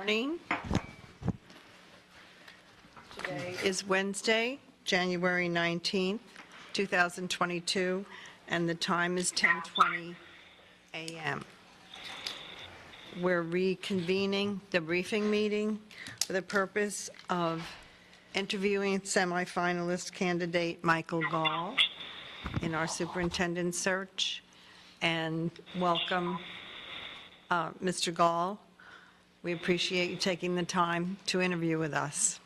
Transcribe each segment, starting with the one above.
Morning. Today is Wednesday, January 19th, 2022, and the time is 10:20 a.m. We're reconvening the briefing meeting for the purpose of interviewing semifinalist candidate Michael Gaal in our superintendent search, and welcome Mr. Gaal. We appreciate you taking the time to interview with us.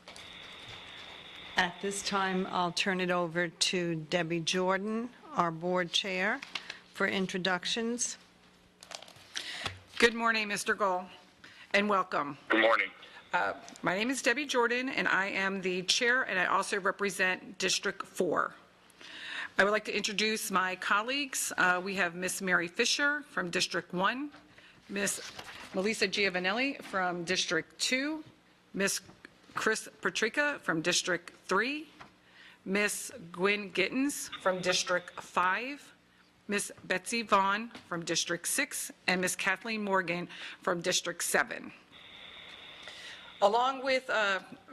At this time, I'll turn it over to Debbie Jordan, our board chair, for introductions. Good morning, Mr. Gaal, and welcome. Good morning. My name is Debbie Jordan, and I am the chair, and I also represent District 4. I would like to introduce my colleagues. We have Miss Mary Fisher from District 1, Miss Melissa Giovanelli from District 2, Miss Chris Patrica from District 3, Miss Gwen Gittens from District 5, Miss Betsy Vaughn from District 6, and Miss Kathleen Morgan from District 7. Along with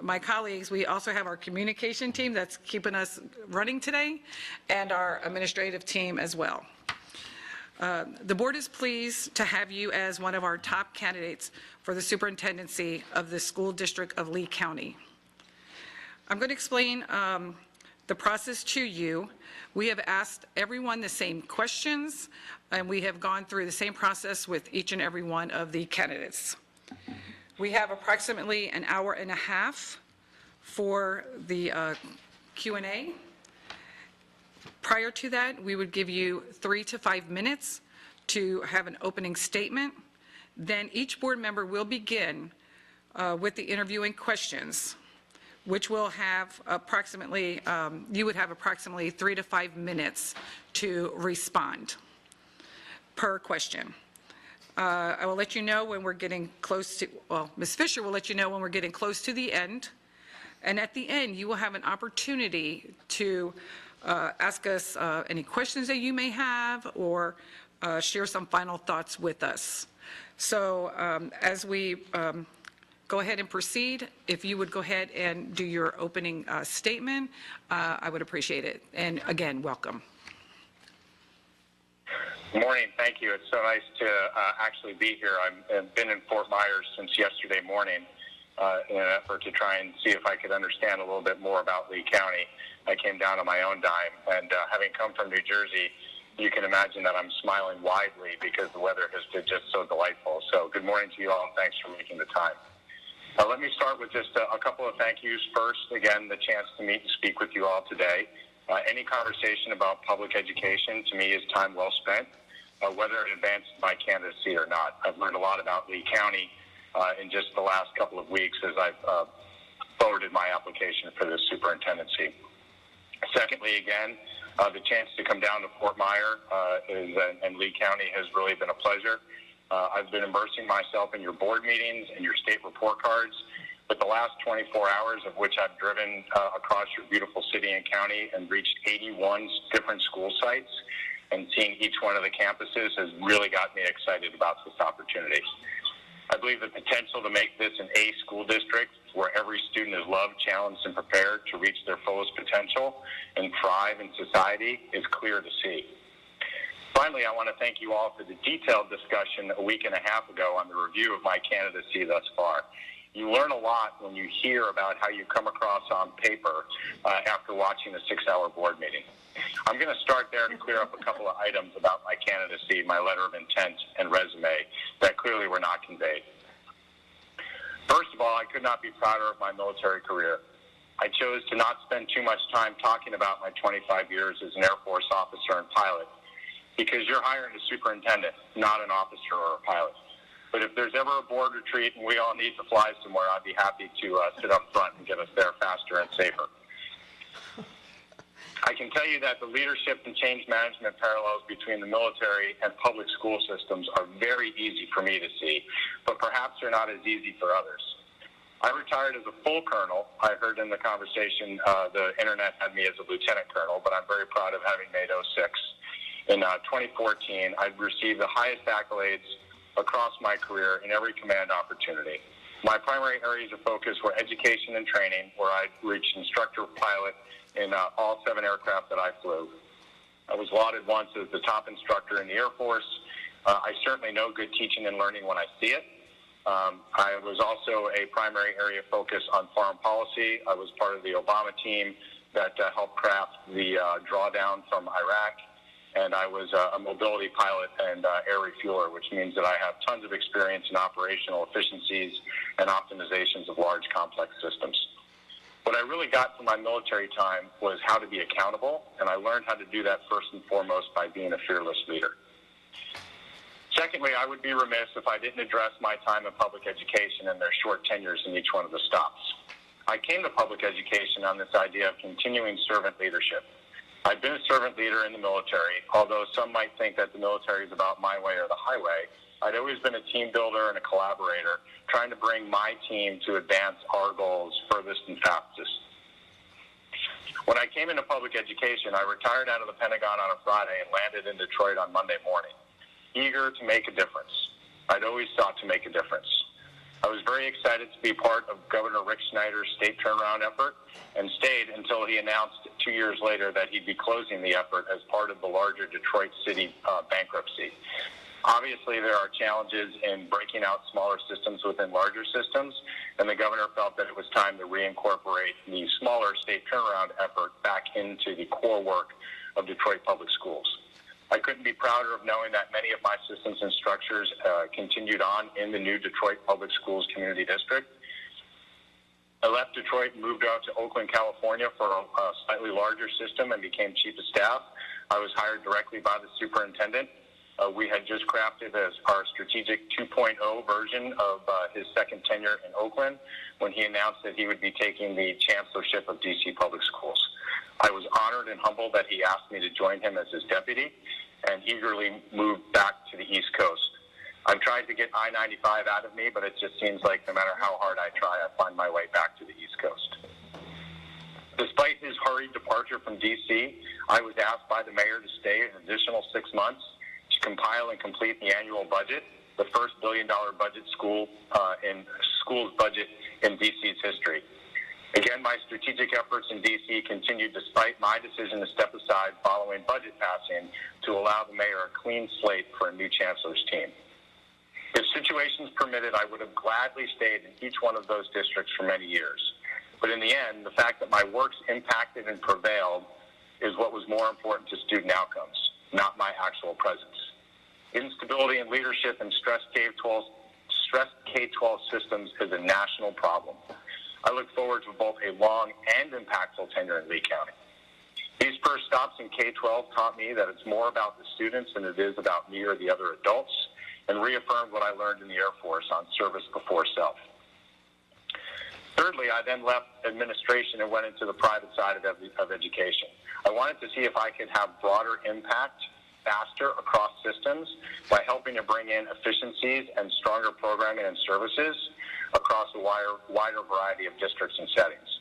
my colleagues, we also have our communication team that's keeping us running today, and our administrative team as well. The board is pleased to have you as one of our top candidates for the superintendency of the school district of Lee County. I'm going to explain the process to you. We have asked everyone the same questions, and we have gone through the same process with each and every one of the candidates. We have approximately an hour and a half for the Q&A. Prior to that, we would give you 3 to 5 minutes to have an opening statement. Then each board member will begin with the interviewing questions, which will have approximately, you would have approximately 3 to 5 minutes to respond per question. I will let you know when we're getting close to, well, Ms. Fisher will let you know when we're getting close to the end. And at the end, you will have an opportunity to ask us any questions that you may have, or share some final thoughts with us. So as we go ahead and proceed, if you would go ahead and do your opening statement, I would appreciate it. And again, welcome. Good morning. Thank you. It's so nice to actually be here. I've been in Fort Myers since yesterday morning in an effort to try and see if I could understand a little bit more about Lee County. I came down on my own dime, and having come from New Jersey, you can imagine that I'm smiling widely because the weather has been just so delightful. So good morning to you all, and thanks for making the time. Let me start with just a couple of thank yous. First, again, the chance to meet and speak with you all today. Any conversation about public education, to me, is time well spent, whether it advances my candidacy or not. I've learned a lot about Lee County in just the last couple of weeks as I've forwarded my application for this superintendency. Secondly, again, the chance to come down to Fort Myers and Lee County has really been a pleasure. I've been immersing myself in your board meetings and your state report cards, but the last 24 hours of which I've driven across your beautiful city and county and reached 81 different school sites and seeing each one of the campuses has really got me excited about this opportunity. I believe the potential to make this an A school district where every student is loved, challenged, and prepared to reach their fullest potential and thrive in society is clear to see. Finally, I want to thank you all for the detailed discussion a week and a half ago on the review of my candidacy thus far. You learn a lot when you hear about how you come across on paper after watching a 6-hour board meeting. I'm going to start there to clear up a couple of items about my candidacy, my letter of intent, and resume that clearly were not conveyed. First of all, I could not be prouder of my military career. I chose to not spend too much time talking about my 25 years as an Air Force officer and pilot because you're hiring a superintendent, not an officer or a pilot. But if there's ever a board retreat and we all need to fly somewhere, I'd be happy to sit up front and get us there faster and safer. I can tell you that the leadership and change management parallels between the military and public school systems are very easy for me to see, but perhaps they're not as easy for others. I retired as a full colonel. I heard in the conversation the internet had me as a lieutenant colonel, but I'm very proud of having made 06. In 2014, I received the highest accolades across my career in every command opportunity. My primary areas of focus were education and training, where I reached instructor pilot in all 7 aircraft that I flew. I was lauded once as the top instructor in the Air Force. I certainly know good teaching and learning when I see it. I was also a primary area of focus on foreign policy. I was part of the Obama team that helped craft the drawdown from Iraq, and I was a mobility pilot and air refueler, which means that I have tons of experience in operational efficiencies and optimizations of large, complex systems. What I really got from my military time was how to be accountable, and I learned how to do that first and foremost by being a fearless leader. Secondly, I would be remiss if I didn't address my time in public education and their short tenures in each one of the stops. I came to public education on this idea of continuing servant leadership. I've been a servant leader in the military, although some might think that the military is about my way or the highway. I'd always been a team builder and a collaborator, trying to bring my team to advance our goals furthest and fastest. When I came into public education, I retired out of the Pentagon on a Friday and landed in Detroit on Monday morning, eager to make a difference. I'd always sought to make a difference. I was very excited to be part of Governor Rick Snyder's state turnaround effort and stayed until he announced 2 years later that he'd be closing the effort as part of the larger Detroit City bankruptcy. Obviously, there are challenges in breaking out smaller systems within larger systems, and the governor felt that it was time to reincorporate the smaller state turnaround effort back into the core work of Detroit Public Schools. I couldn't be prouder of knowing that many of my systems and structures continued on in the new Detroit Public Schools Community District. I left Detroit and moved out to Oakland, California for a slightly larger system and became chief of staff. I was hired directly by the superintendent. We had just crafted our strategic 2.0 version of his second tenure in Oakland when he announced that he would be taking the chancellorship of DC Public Schools. I was honored and humbled that he asked me to join him as his deputy and eagerly moved back to the East Coast. I've tried to get I-95 out of me, but it just seems like no matter how hard I try, I find my way back to the East Coast. Despite his hurried departure from D.C., I was asked by the mayor to stay an additional 6 months to compile and complete the annual budget, the first billion-dollar budget schools budget in D.C.'s history. Again, my strategic efforts in D.C. continued despite my decision to step aside following budget passing to allow the mayor a clean slate for a new chancellor's team. If situations permitted, I would have gladly stayed in each one of those districts for many years. But in the end, the fact that my works impacted and prevailed is what was more important to student outcomes, not my actual presence. Instability in leadership in stressed K-12 systems is a national problem. I look forward to both a long and impactful tenure in Lee County. These first stops in K-12 taught me that it's more about the students than it is about me or the other adults, and reaffirmed what I learned in the Air Force on service before self. Thirdly, I then left administration and went into the private side of education. I wanted to see if I could have broader impact faster across systems by helping to bring in efficiencies and stronger programming and services across a wider variety of districts and settings.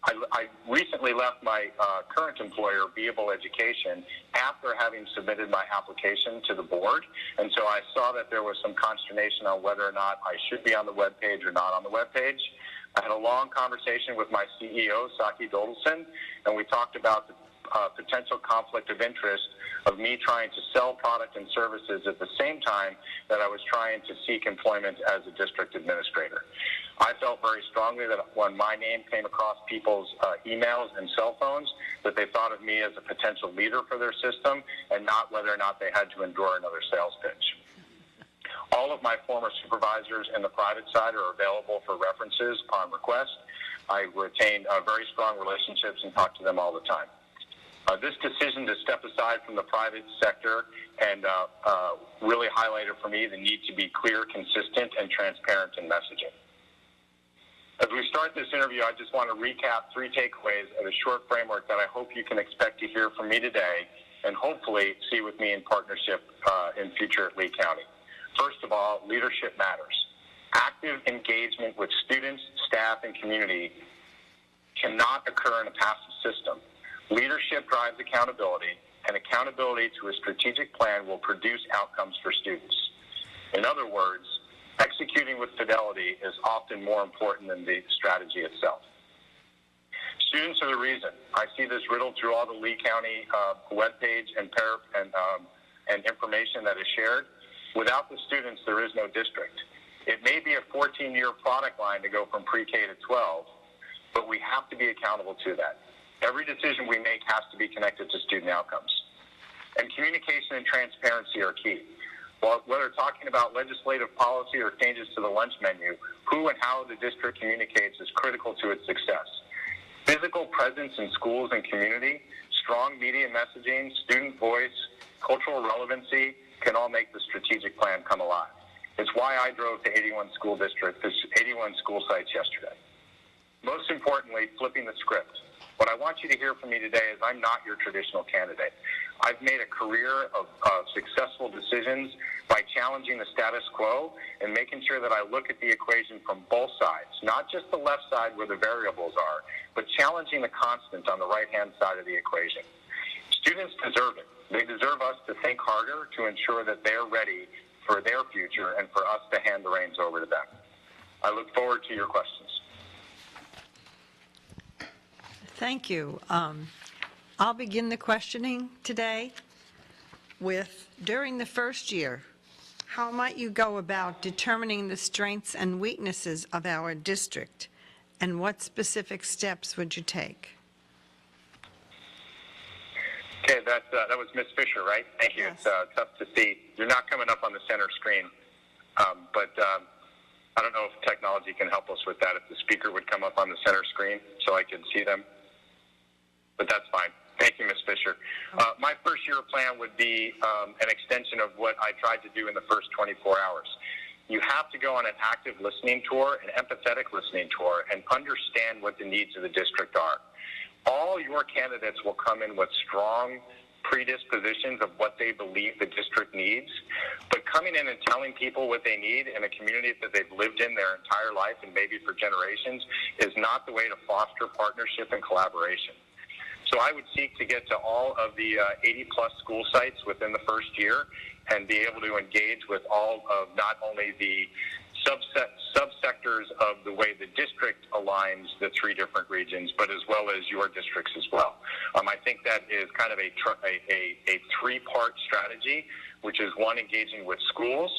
I recently left my current employer, Beable Education, after having submitted my application to the board, and so I saw that there was some consternation on whether or not I should be on the webpage or not on the webpage. I had a long conversation with my CEO, Saki Dodelson, and we talked about the potential conflict of interest of me trying to sell product and services at the same time that I was trying to seek employment as a district administrator. I felt very strongly that when my name came across people's emails and cell phones, that they thought of me as a potential leader for their system and not whether or not they had to endure another sales pitch. All of my former supervisors in the private side are available for references upon request. I retain very strong relationships and talk to them all the time. This decision to step aside from the private sector and really highlighted for me the need to be clear, consistent, and transparent in messaging. As we start this interview, I just want to recap 3 takeaways of a short framework that I hope you can expect to hear from me today and hopefully see with me in partnership in future at Lee County. First of all, leadership matters. Active engagement with students, staff, and community cannot occur in a passive system. Leadership drives accountability, and accountability to a strategic plan will produce outcomes for students. In other words, Executing with fidelity is often more important than the strategy itself. Students are the reason. I see this riddled through all the Lee County webpage and information that is shared. Without the students, there is no district. It may be a 14-year product line to go from pre-K to 12, but we have to be accountable to that. Every decision we make has to be connected to student outcomes. And communication and transparency are key. Well, whether talking about legislative policy or changes to the lunch menu, who and how the district communicates is critical to its success. Physical presence in schools and community, strong media messaging, student voice, cultural relevancy can all make the strategic plan come alive. It's why I drove to 81 school sites yesterday. Most importantly, flipping the script. What I want you to hear from me today is I'm not your traditional candidate. I've made a career of successful decisions by challenging the status quo and making sure that I look at the equation from both sides, not just the left side where the variables are, but challenging the constant on the right-hand side of the equation. Students deserve it. They deserve us to think harder to ensure that they're ready for their future and for us to hand the reins over to them. I look forward to your questions. Thank you. I'll begin the questioning today with, during the first year, how might you go about determining the strengths and weaknesses of our district, and what specific steps would you take? Okay, that was Ms. Fisher, right? Thank you. Yes. It's tough to see. You're not coming up on the center screen, but I don't know if technology can help us with that, if the speaker would come up on the center screen so I could see them. But that's fine. Thank you, Ms. Fisher. My first year plan would be an extension of what I tried to do in the first 24 hours. You have to go on an active listening tour, an empathetic listening tour, and understand what the needs of the district are. All your candidates will come in with strong predispositions of what they believe the district needs, but coming in and telling people what they need in a community that they've lived in their entire life and maybe for generations is not the way to foster partnership and collaboration. So I would seek to get to all of the 80-plus school sites within the first year and be able to engage with all of not only the subsectors of the way the district aligns the three different regions, but as well as your districts as well. I think that is kind of a three-part strategy, which is one, engaging with schools,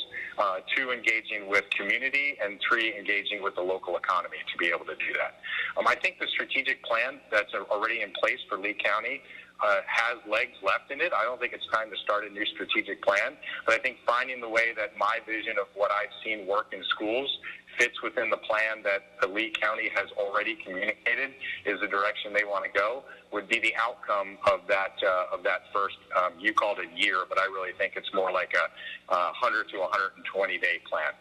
two, engaging with community, and three, engaging with the local economy to be able to do that. I think the strategic plan that's already in place for Lee County has legs left in it. I don't think it's time to start a new strategic plan, but I think finding the way that my vision of what I've seen work in schools fits within the plan that the Lee County has already communicated is the direction they want to go would be the outcome of that first, you called it year, but I really think it's more like a 100 to 120 day plan.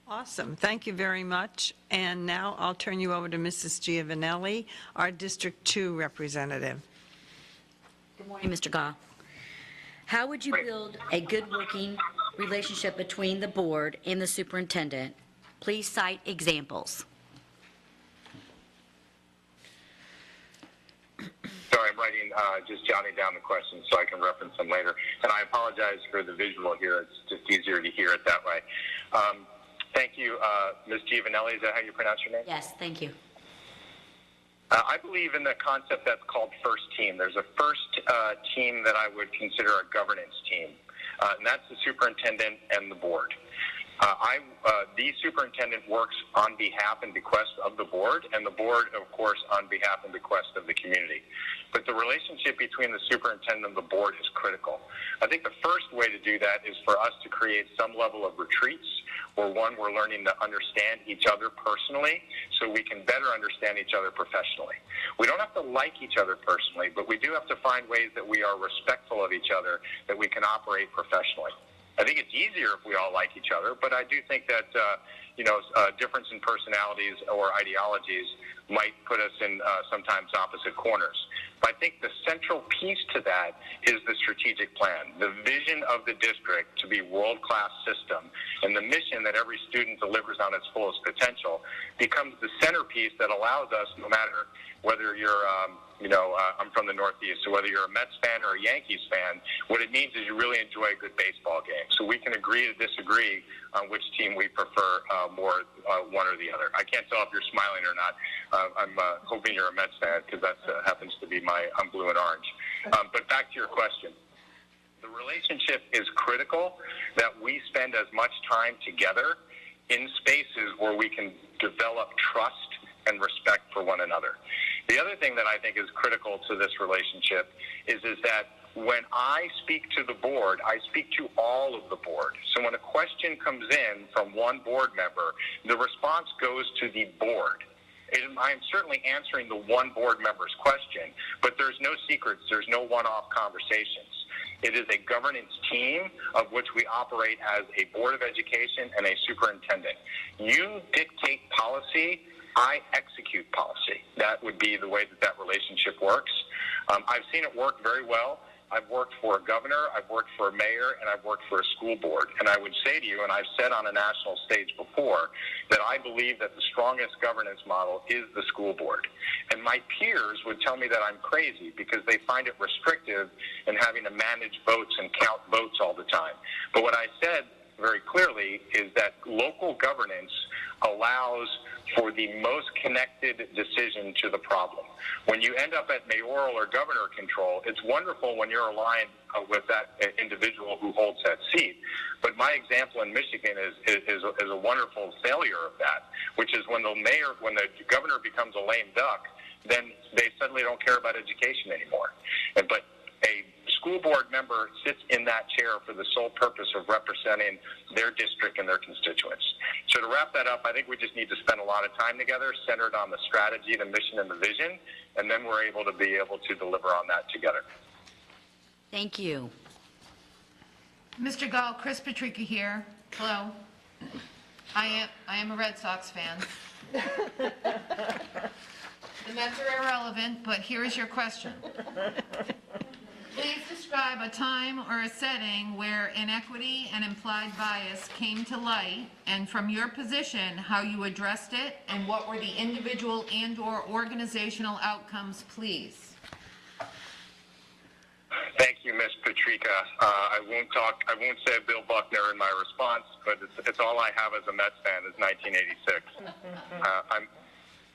Awesome. Thank you very much. And now I'll turn you over to Mrs. Giovanelli, our District 2 representative. Good morning, Mr. Gaal. How would you build a good working relationship between the board and the superintendent? Please cite examples. Sorry, I'm writing, just jotting down the questions so I can reference them later. And I apologize for the visual here. It's just easier to hear it that way. Thank you, Ms. Giovanelli. Is that how you pronounce your name? Yes, thank you. I believe in the concept that's called first team. There's a first team that I would consider a governance team, and that's the superintendent and the board. The superintendent works on behalf and bequest of the board, and the board, of course, on behalf and bequest of the community. But the relationship between the superintendent and the board is critical. I think the first way to do that is for us to create some level of retreats where, one, we're learning to understand each other personally so we can better understand each other professionally. We don't have to like each other personally, but we do have to find ways that we are respectful of each other, that we can operate professionally. I think it's easier if we all like each other, but I do think that, difference in personalities or ideologies might put us in sometimes opposite corners. But I think the central piece to that is the strategic plan, the vision of the district to be world-class system, and the mission that every student delivers on its fullest potential becomes the centerpiece that allows us, no matter whether you're, I'm from the Northeast, so whether you're a Mets fan or a Yankees fan, what it means is you really enjoy a good baseball game. So we can agree to disagree on which team we prefer more, one or the other. I can't tell if you're smiling or not. I'm hoping you're a Mets fan because that happens to be I'm blue and orange. But back to your question. The relationship is critical, that we spend as much time together in spaces where we can develop trust and respect for one another. The other thing that I think is critical to this relationship is that when I speak to the board, I speak to all of the board. So when a question comes in from one board member, the response goes to the board. I'm certainly answering the one board member's question, but there's no secrets, there's no one-off conversations. It is a governance team of which we operate as a Board of Education and a superintendent. You dictate policy, I execute policy. That would be the way that relationship works. I've seen it work very well. I've worked for a governor, I've worked for a mayor, and I've worked for a school board. And I would say to you, and I've said on a national stage before, that I believe that the strongest governance model is the school board. And my peers would tell me that I'm crazy because they find it restrictive in having to manage votes and count votes all the time. But what I said very clearly is that local governance allows for the most connected decision to the problem. When you end up at mayoral or governor control, it's wonderful when you're aligned with that individual who holds that seat. But my example in Michigan is a wonderful failure of that, which is when the governor becomes a lame duck, then they suddenly don't care about education anymore. But a school board member sits in that chair for the sole purpose of representing their district and their constituents. So to wrap that up, I think we just need to spend a lot of time together centered on the strategy, the mission, and the vision, and then we're able to deliver on that together. Thank you. Mr. Gaal, Chris Patrica here. Hello. I am a Red Sox fan. The Mets are irrelevant, but here is your question. Please describe a time or a setting where inequity and implied bias came to light, and from your position, how you addressed it, and what were the individual and/or organizational outcomes, please. Thank you, Ms. Patrica. I won't say Bill Buckner in my response, but it's all I have as a Mets fan is 1986.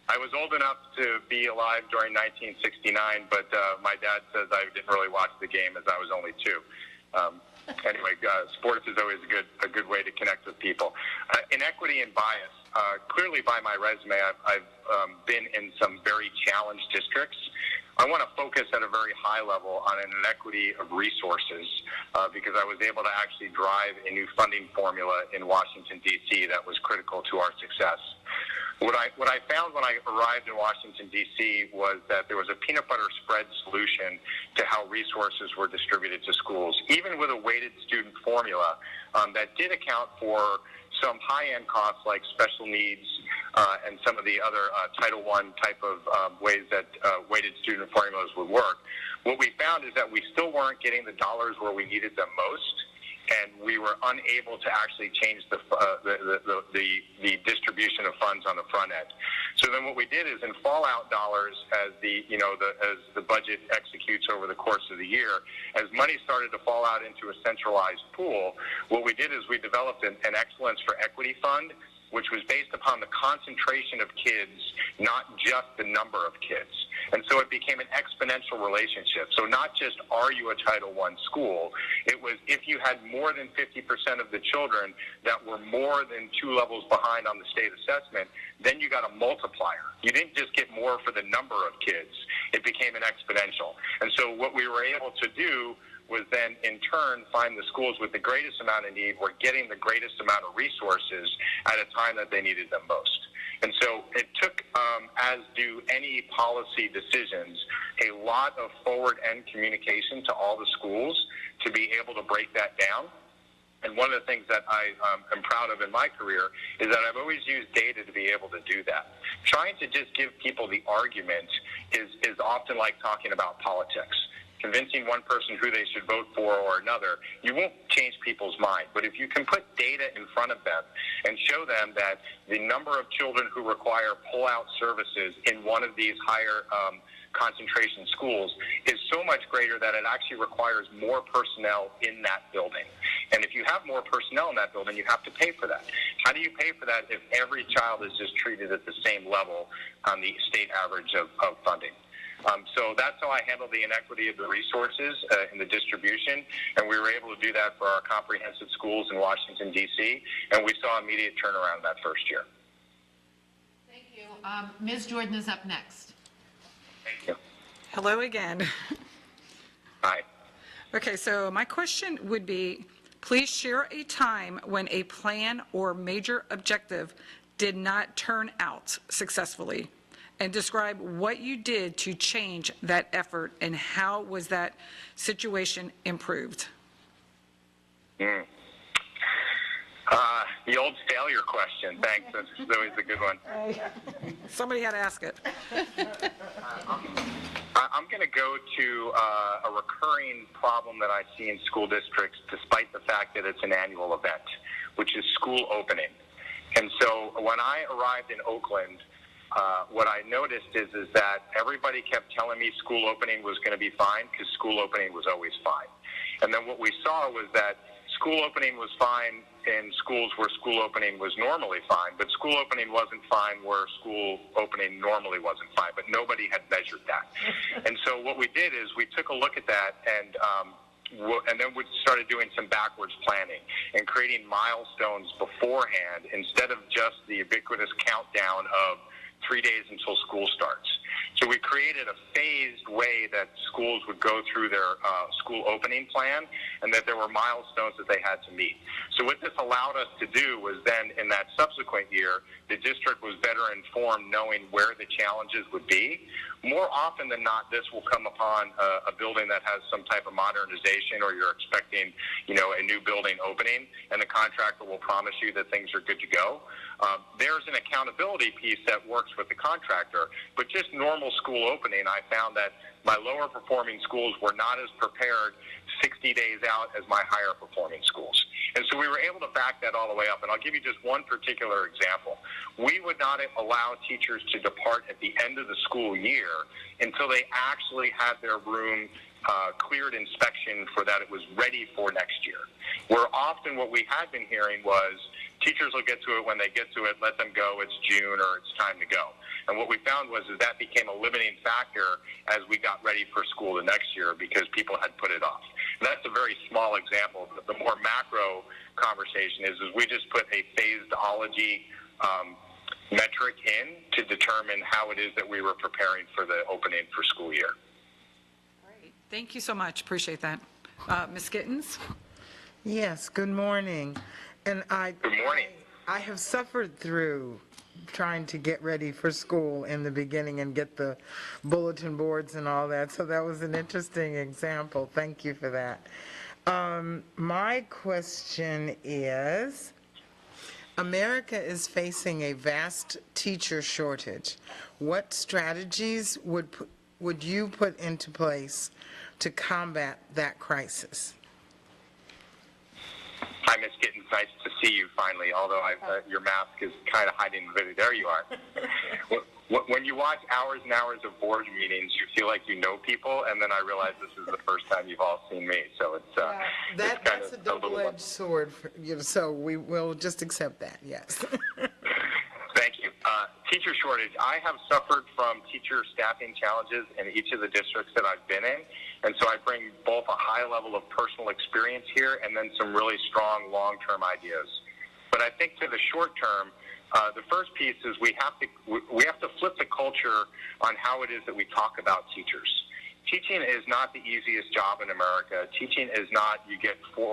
I was old enough to be alive during 1969, but my dad says I didn't really watch the game as I was only 2. Anyway, sports is always a good way to connect with people. Inequity and bias. Clearly, by my resume, I've been in some very challenged districts. I want to focus at a very high level on an inequity of resources because I was able to actually drive a new funding formula in Washington, D.C. that was critical to our success. What I found when I arrived in Washington, D.C. was that there was a peanut butter spread solution to how resources were distributed to schools, even with a weighted student formula that did account for some high-end costs like special needs and some of the other Title I type of ways that weighted student formulas would work. What we found is that we still weren't getting the dollars where we needed them most, and we were unable to actually change the distribution of funds on the front end. So then what we did is in fallout dollars, as the budget executes over the course of the year, as money started to fall out into a centralized pool, what we did is we developed an Excellence for Equity Fund, which was based upon the concentration of kids, not just the number of kids. And so it became an exponential relationship. So not just are you a Title I school, it was if you had more than 50% of the children that were more than 2 levels behind on the state assessment, then you got a multiplier. You didn't just get more for the number of kids. It became an exponential. And so what we were able to do was then in turn find the schools with the greatest amount of need were getting the greatest amount of resources at a time that they needed them most. And so it took, as do any policy decisions, a lot of forward-end communication to all the schools to be able to break that down. And one of the things that I am proud of in my career is that I've always used data to be able to do that. Trying to just give people the argument is often like talking about politics. Convincing one person who they should vote for or another, you won't change people's mind. But if you can put data in front of them and show them that the number of children who require pull-out services in one of these higher concentration schools is so much greater that it actually requires more personnel in that building. And if you have more personnel in that building, you have to pay for that. How do you pay for that if every child is just treated at the same level on the state average of funding? So that's how I handle the inequity of the resources in the distribution, and we were able to do that for our comprehensive schools in Washington, D.C., and we saw immediate turnaround that first year. Thank you. Ms. Jordan is up next. Thank you. Hello again. Hi. Okay, so my question would be, please share a time when a plan or major objective did not turn out successfully, and describe what you did to change that effort and how was that situation improved. The old failure question. Thanks. That's always a good one. Somebody had to ask it. I'm going to go to a recurring problem that I see in school districts, despite the fact that it's an annual event, which is school opening. And so when I arrived in Oakland, what I noticed is that everybody kept telling me school opening was going to be fine because school opening was always fine. And then what we saw was that school opening was fine in schools where school opening was normally fine, but school opening wasn't fine where school opening normally wasn't fine, but nobody had measured that. And so what we did is we took a look at that and then we started doing some backwards planning and creating milestones beforehand instead of just the ubiquitous countdown of 3 days until school starts. So we created a phased way that schools would go through their school opening plan and that there were milestones that they had to meet. So what this allowed us to do was then in that subsequent year, the district was better informed knowing where the challenges would be. More often than not, this will come upon a building that has some type of modernization or you're expecting, a new building opening, and the contractor will promise you that things are good to go. There's an accountability piece that works with the contractor, but just normal school opening, I found that my lower performing schools were not as prepared 60 days out as my higher performing schools. And so we were able to back that all the way up. And I'll give you just one particular example. We would not allow teachers to depart at the end of the school year until they actually had their room cleared inspection for that it was ready for next year. Where often what we had been hearing was teachers will get to it when they get to it, let them go, it's June or it's time to go. And what we found was that became a limiting factor as we got ready for school the next year because people had put it off. And that's a very small example. The more macro conversation is we just put a phasedology metric in to determine how it is that we were preparing for the opening for school year. Great. Thank you so much. Appreciate that. Ms. Gittens? Yes, good morning. And Good morning. I have suffered through trying to get ready for school in the beginning and get the bulletin boards and all that. So that was an interesting example. Thank you for that. My question is, America is facing a vast teacher shortage. What strategies would you put into place to combat that crisis? Hi, Ms. Gittens. Nice to see you finally, although your mask is kind of hiding the video. There you are. When you watch hours and hours of board meetings, you feel like you know people, and then I realize this is the first time you've all seen me. So That's a double-edged sword, so we will just accept that, yes. Thank you. Teacher shortage. I have suffered from teacher staffing challenges in each of the districts that I've been in, and so I bring both a high level of personal experience here and then some really strong long-term ideas. But I think to the short term, the first piece is we have to flip the culture on how it is that we talk about teachers. Teaching is not the easiest job in America. Teaching is not you get 3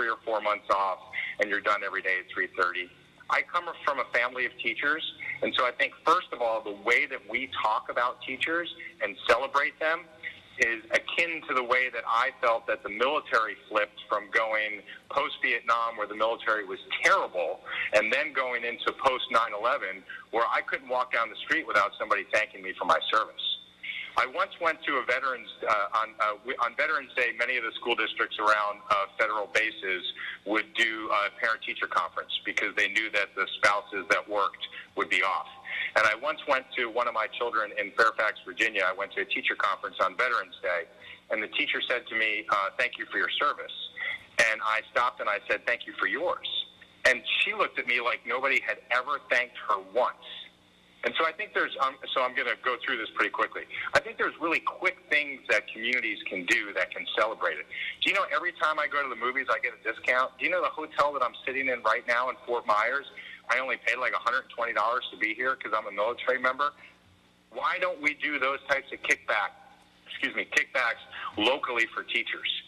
or 4 months off and you're done every day at 3:30. I come from a family of teachers, and so I think, first of all, the way that we talk about teachers and celebrate them is akin to the way that I felt that the military flipped from going post-Vietnam, where the military was terrible, and then going into post-9/11, where I couldn't walk down the street without somebody thanking me for my service. I once went to a veterans on Veterans Day. Many of the school districts around federal bases would do a parent-teacher conference because they knew that the spouses that worked would be off. And I once went to one of my children in Fairfax, Virginia. I went to a teacher conference on Veterans Day, and the teacher said to me, "Thank you for your service." And I stopped and I said, "Thank you for yours." And she looked at me like nobody had ever thanked her once. And so I think there's, so I'm going to go through this pretty quickly. I think there's really quick things that communities can do that can celebrate it. Do you know every time I go to the movies, I get a discount? Do you know the hotel that I'm sitting in right now in Fort Myers, I only paid like $120 to be here because I'm a military member? Why don't we do those types of kickbacks locally for teachers?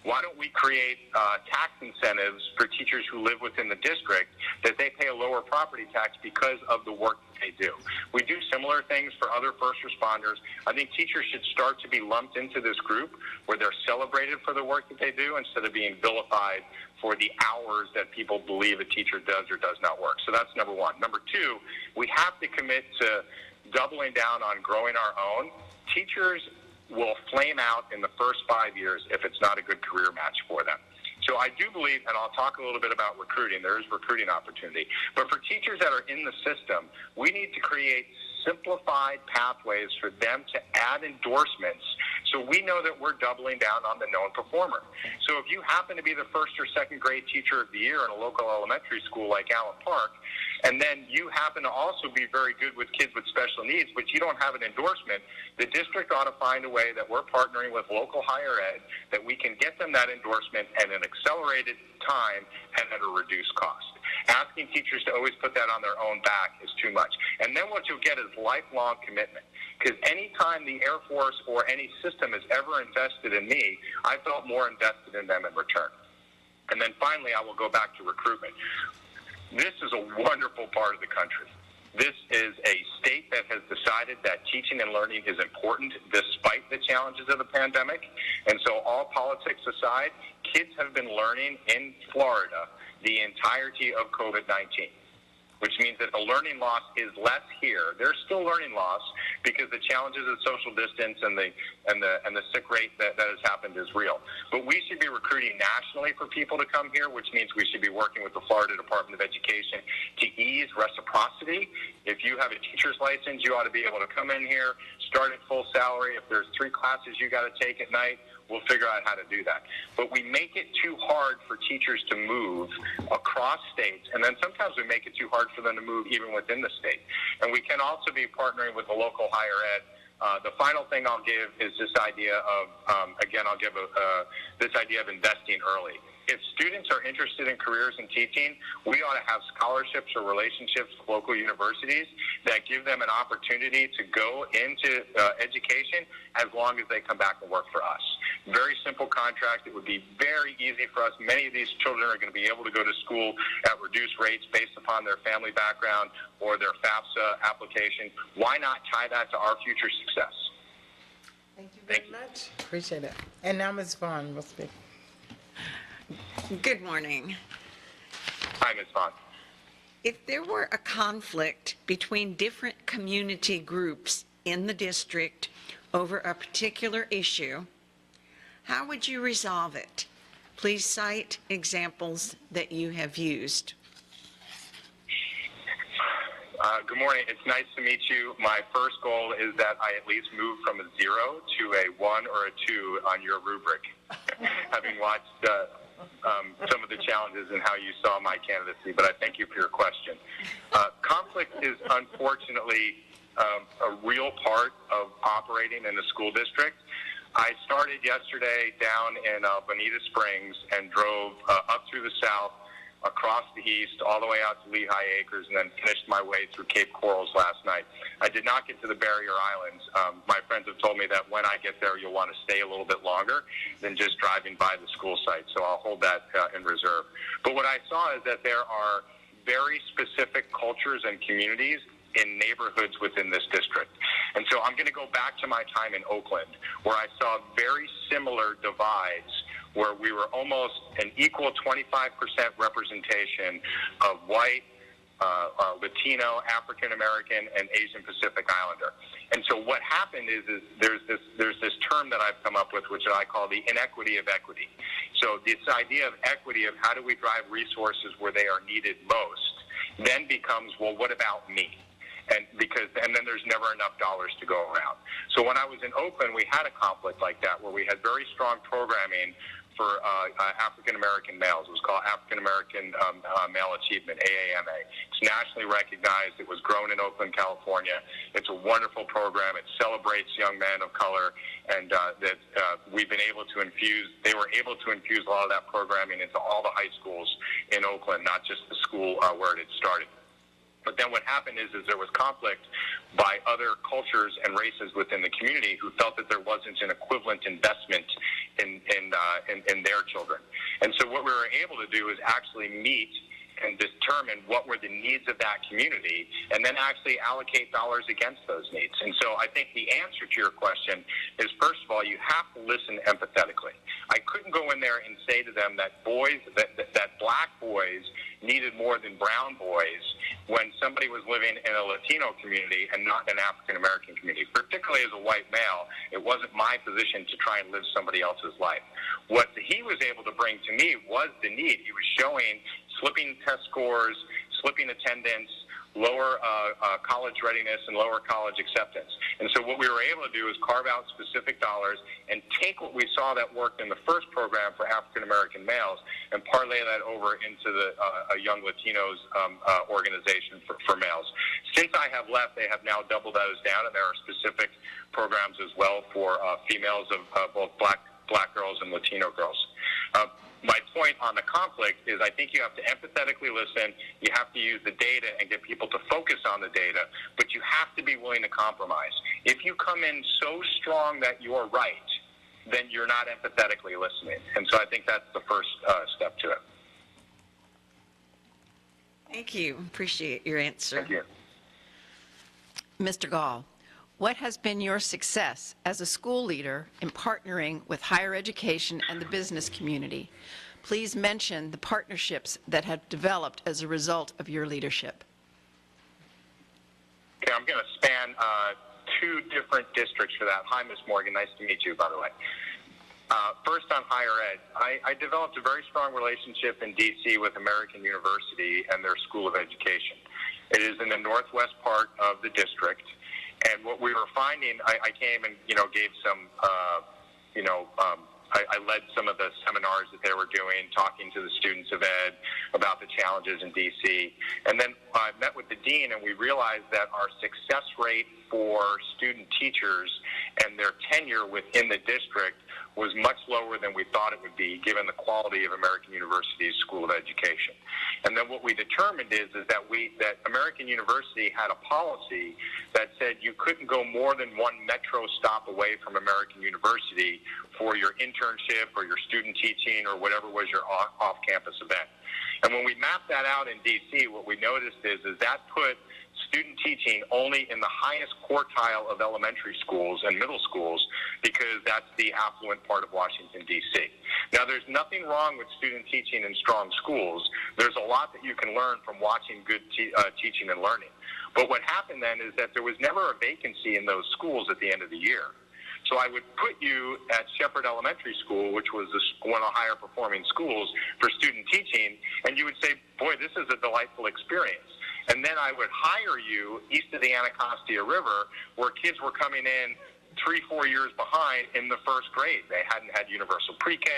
Why don't we create tax incentives for teachers who live within the district that they pay a lower property tax because of the work that they do? We do similar things for other first responders. I think teachers should start to be lumped into this group where they're celebrated for the work that they do instead of being vilified for the hours that people believe a teacher does or does not work. So that's number one. Number two, we have to commit to doubling down on growing our own. Teachers will flame out in the first 5 years if it's not a good career match for them. So I do believe, and I'll talk a little bit about recruiting, there is recruiting opportunity. But for teachers that are in the system, we need to create simplified pathways for them to add endorsements so we know that we're doubling down on the known performer. So if you happen to be the first or second grade teacher of the year in a local elementary school like Allen Park, and then you happen to also be very good with kids with special needs, but you don't have an endorsement, the district ought to find a way that we're partnering with local higher ed that we can get them that endorsement at an accelerated time and at a reduced cost. Asking teachers to always put that on their own back is too much. And then what you'll get is lifelong commitment. Because anytime the Air Force or any system has ever invested in me, I felt more invested in them in return. And then finally, I will go back to recruitment. This is a wonderful part of the country. This is a state that has decided that teaching and learning is important despite the challenges of the pandemic. And so all politics aside, kids have been learning in Florida the entirety of COVID-19, which means that the learning loss is less here. There's still learning loss because the challenges of social distance and the sick rate that has happened is real. But we should be recruiting nationally for people to come here, which means we should be working with the Florida Department of Education to ease reciprocity. If you have a teacher's license, you ought to be able to come in here, start at full salary. If there's 3 classes you got to take at night, we'll figure out how to do that. But we make it too hard for teachers to move across states, and then sometimes we make it too hard for them to move even within the state. And we can also be partnering with the local higher ed. The final thing I'll give is this idea of, this idea of investing early. If students are interested in careers in teaching, we ought to have scholarships or relationships with local universities that give them an opportunity to go into education as long as they come back and work for us. Very simple contract. It would be very easy for us. Many of these children are going to be able to go to school at reduced rates based upon their family background or their FAFSA application. Why not tie that to our future success? Thank you very much. Appreciate it. And now Ms. Vaughn will speak. Good morning. Hi, Ms. Vaughn. If there were a conflict between different community groups in the district over a particular issue, how would you resolve it? Please cite examples that you have used. Good morning. It's nice to meet you. My first goal is that I at least move from a 0 to a 1 or a 2 on your rubric, having watched some of the challenges and how you saw my candidacy, but I thank you for your question. Conflict is unfortunately a real part of operating in a school district. I started yesterday down in Bonita Springs and drove up through the south, across the east, all the way out to Lehigh Acres, and then finished my way through Cape Corals last night. I did not get to the Barrier Islands. My friends have told me that when I get there, you'll want to stay a little bit longer than just driving by the school site, so I'll hold that in reserve. But what I saw is that there are very specific cultures and communities in neighborhoods within this district. And so I'm going to go back to my time in Oakland, where I saw very similar divides, where we were almost an equal 25% representation of white, Latino, African American, and Asian Pacific Islander. And so what happened is there's this term that I've come up with, which I call the inequity of equity. So this idea of equity, of how do we drive resources where they are needed most, then becomes, well, what about me? And then there's never enough dollars to go around. So when I was in Oakland, we had a conflict like that, where we had very strong programming for African American males. It was called African American Male Achievement, AAMA. It's nationally recognized. It was grown in Oakland, California. It's a wonderful program. It celebrates young men of color, and we've been able to infuse. They were able to infuse a lot of that programming into all the high schools in Oakland, not just the school where it had started. But then what happened is there was conflict by other cultures and races within the community who felt that there wasn't an equivalent investment in their children. And so what we were able to do is actually meet and determine what were the needs of that community, and then actually allocate dollars against those needs. And so I think the answer to your question is, first of all, you have to listen empathetically. I couldn't go in there and say to them that black boys needed more than brown boys when somebody was living in a Latino community and not an African American community. Particularly as a white male, it wasn't my position to try and live somebody else's life. What he was able to bring to me was the need. He was showing slipping test scores, slipping attendance, lower college readiness, and lower college acceptance. And so what we were able to do is carve out specific dollars and take what we saw that worked in the first program for African American males and parlay that over into the Young Latinos organization for males. Since I have left, they have now doubled those down, and there are specific programs as well for females of both black girls and Latino girls. My point on the conflict is I think you have to empathetically listen, you have to use the data and get people to focus on the data, but you have to be willing to compromise. If you come in so strong that you're right, then you're not empathetically listening. And so I think that's the first step to it. Thank you. Appreciate your answer. Thank you. Mr. Gaal, what has been your success as a school leader in partnering with higher education and the business community? Please mention the partnerships that have developed as a result of your leadership. Okay, I'm going to span two different districts for that. Hi, Ms. Morgan. Nice to meet you, by the way. First, on higher ed, I developed a very strong relationship in D.C. with American University and their School of Education. It is in the northwest part of the district. And what we were finding, I came and, gave some, I led some of the seminars that they were doing, talking to the students of ed about the challenges in D.C. And then I met with the dean, and we realized that our success rate for student teachers and their tenure within the district was much lower than we thought it would be, given the quality of American University's School of Education. And then what we determined is that American University had a policy that said you couldn't go more than one metro stop away from American University for your internship or your student teaching or whatever was your off-campus event. And when we mapped that out in D.C., what we noticed is that put student teaching only in the highest quartile of elementary schools and middle schools, because that's the affluent part of Washington, D.C. Now, there's nothing wrong with student teaching in strong schools. There's a lot that you can learn from watching good teaching and learning. But what happened then is that there was never a vacancy in those schools at the end of the year. So I would put you at Shepherd Elementary School, which was one of the higher performing schools for student teaching, and you would say, boy, this is a delightful experience. And then I would hire you east of the Anacostia River, where kids were coming in 3-4 years behind in the first grade. They hadn't had universal pre-K,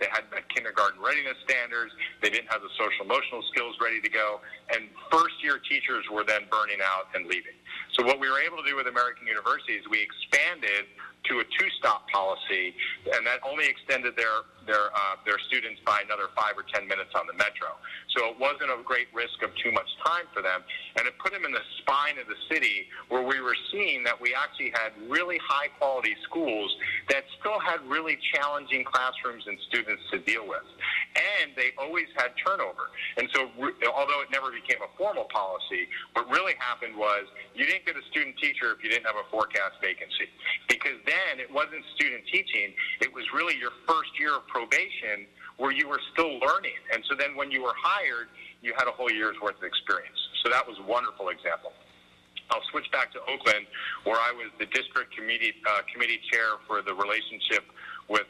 they hadn't had kindergarten readiness standards, they didn't have the social emotional skills ready to go, and first-year teachers were then burning out and leaving. So what we were able to do with American University is we expanded to a two-stop policy, and that only extended their students by another 5 or 10 minutes on the metro. So it wasn't a great risk of too much time for them, and it put them in the spine of the city, where we were seeing that we actually had really high-quality schools that still had really challenging classrooms and students to deal with. and they always had turnover. And so, although it never became a formal policy, what really happened was you didn't get a student teacher if you didn't have a forecast vacancy. Because then it wasn't student teaching, it was really your first year of probation where you were still learning. And so then when you were hired, you had a whole year's worth of experience. So that was a wonderful example. I'll switch back to Oakland, where I was the district committee chair for the relationship with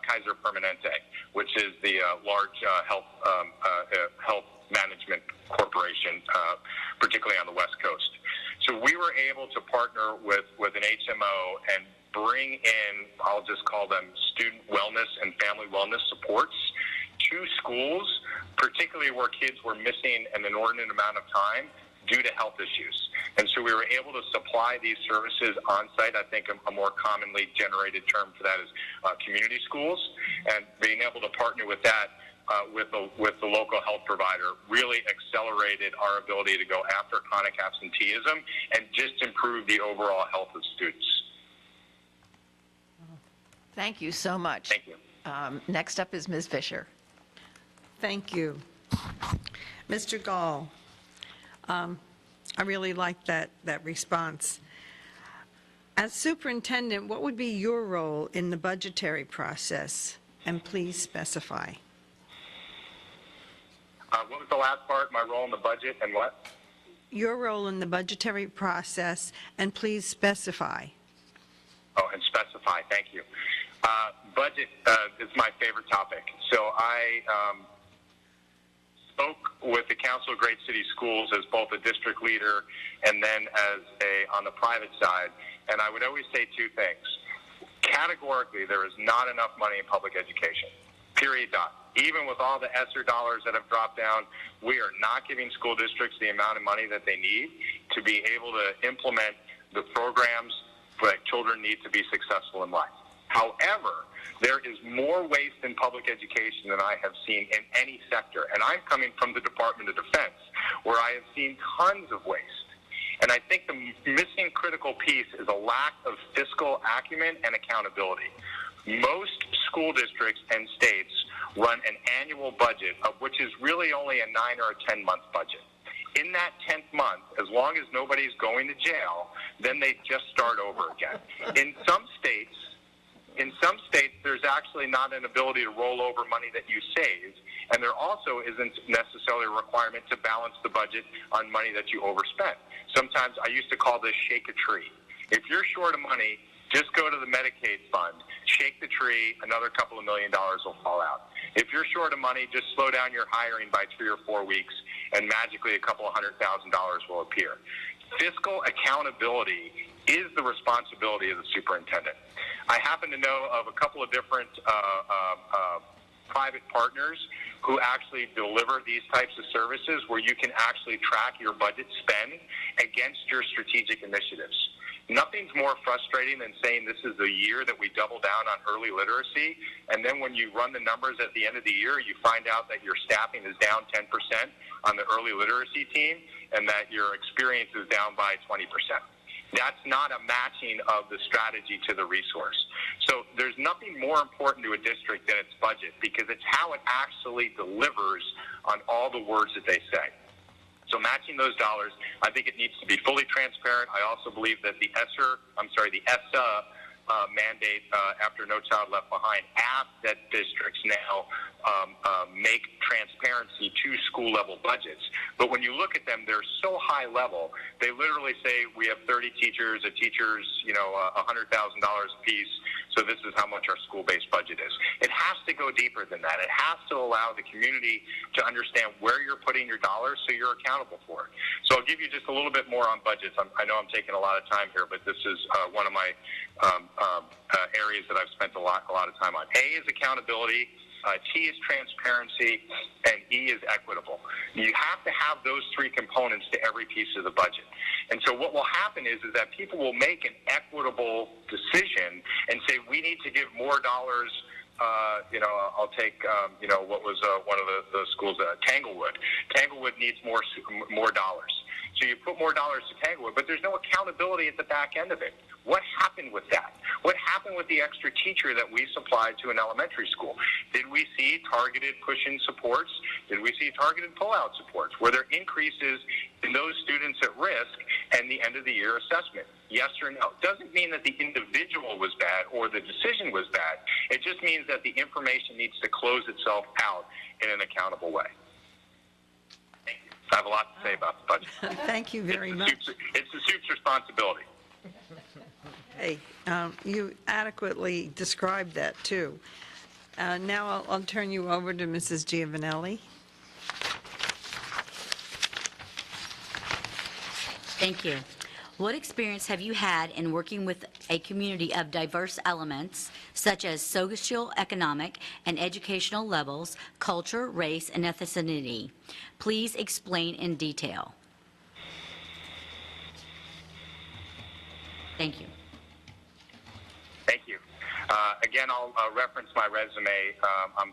Kaiser Permanente, which is the large health management corporation, particularly on the West Coast. So we were able to partner with an HMO and bring in, I'll just call them student wellness and family wellness supports to schools, particularly where kids were missing an inordinate amount of time due to health issues. And so we were able to supply these services on site. I think a more commonly generated term for that is community schools. And being able to partner with that with the local health provider really accelerated our ability to go after chronic absenteeism and just improve the overall health of students. Thank you so much. Thank you. Next up is Ms. Fisher. Thank you. Mr. Gaal, I really like that response. As superintendent, what would be your role in the budgetary process? And please specify. What was the last part? My role in the budget and what? Your role in the budgetary process, and please specify. Oh, and specify. Thank you. Budget is my favorite topic. So I spoke with the Council of Great City Schools as both a district leader and then as on the private side, and I would always say two things. Categorically, there is not enough money in public education. Period. Dot. Even with all the ESSER dollars that have dropped down, we are not giving school districts the amount of money that they need to be able to implement the programs that children need to be successful in life. However, there is more waste in public education than I have seen in any sector. And I'm coming from the Department of Defense, where I have seen tons of waste. And I think the missing critical piece is a lack of fiscal acumen and accountability. Most school districts and states run an annual budget, of which is really only a 9 or a 10-month budget. In that 10th month, as long as nobody's going to jail, then they just start over again. In some states, there's actually not an ability to roll over money that you save, and there also isn't necessarily a requirement to balance the budget on money that you overspent. Sometimes I used to call this shake a tree. If you're short of money, just go to the Medicaid fund, shake the tree, another couple of $1 million will fall out. If you're short of money, just slow down your hiring by 3 or 4 weeks, and magically a couple of $100,000 will appear. Fiscal accountability is the responsibility of the superintendent. I happen to know of a couple of different private partners who actually deliver these types of services where you can actually track your budget spend against your strategic initiatives. Nothing's more frustrating than saying this is the year that we double down on early literacy, and then when you run the numbers at the end of the year, you find out that your staffing is down 10% on the early literacy team and that your experience is down by 20%. That's not a matching of the strategy to the resource. So there's nothing more important to a district than its budget, because it's how it actually delivers on all the words that they say. So matching those dollars, I think it needs to be fully transparent. I also believe that the ESSA mandate after No Child Left Behind asks that districts now make transparency to school level budgets. But when you look at them, they're so high level. They literally say we have 30 teachers, a teacher's $100,000 a piece. So this is how much our school-based budget is. It has to go deeper than that. It has to allow the community to understand where you're putting your dollars so you're accountable for it. So I'll give you just a little bit more on budgets. I know I'm taking a lot of time here, but this is one of my areas that I've spent a lot of time on. A is accountability. T is transparency, and E is equitable. You have to have those three components to every piece of the budget. And so what will happen is that people will make an equitable decision and say, we need to give more dollars. I'll take, what was one of the schools, Tanglewood. Tanglewood needs more dollars. So you put more dollars to Tanglewood, but there's no accountability at the back end of it. What happened with that? What happened with the extra teacher that we supplied to an elementary school? Did we see targeted push-in supports? Did we see targeted pull-out supports? Were there increases in those students at risk and the end-of-the-year assessment? Yes or no? Doesn't mean that the individual was bad or the decision was bad. It just means that the information needs to close itself out in an accountable way. Thank you. I have a lot to say about the budget. Thank you very much. It's the soup's responsibility. Hey, you adequately described that, too. Now I'll turn you over to Mrs. Giovanelli. Thank you. What experience have you had in working with a community of diverse elements, such as social, economic, and educational levels, culture, race, and ethnicity? Please explain in detail. Thank you. Thank you. Again, I'll reference my resume. I'm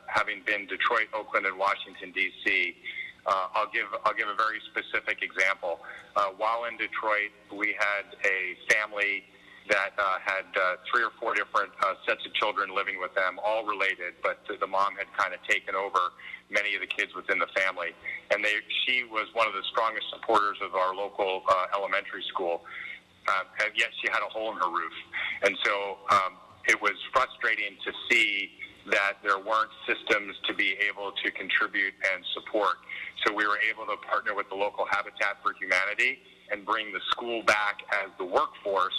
having been Detroit, Oakland, and Washington, D.C. I'll give a very specific example. While in Detroit, we had a family that had 3 or 4 different sets of children living with them, all related, but the mom had kind of taken over many of the kids within the family. And she was one of the strongest supporters of our local elementary school, and yet she had a hole in her roof. And so it was frustrating to see that there weren't systems to be able to contribute and support. So we were able to partner with the local Habitat for Humanity and bring the school back as the workforce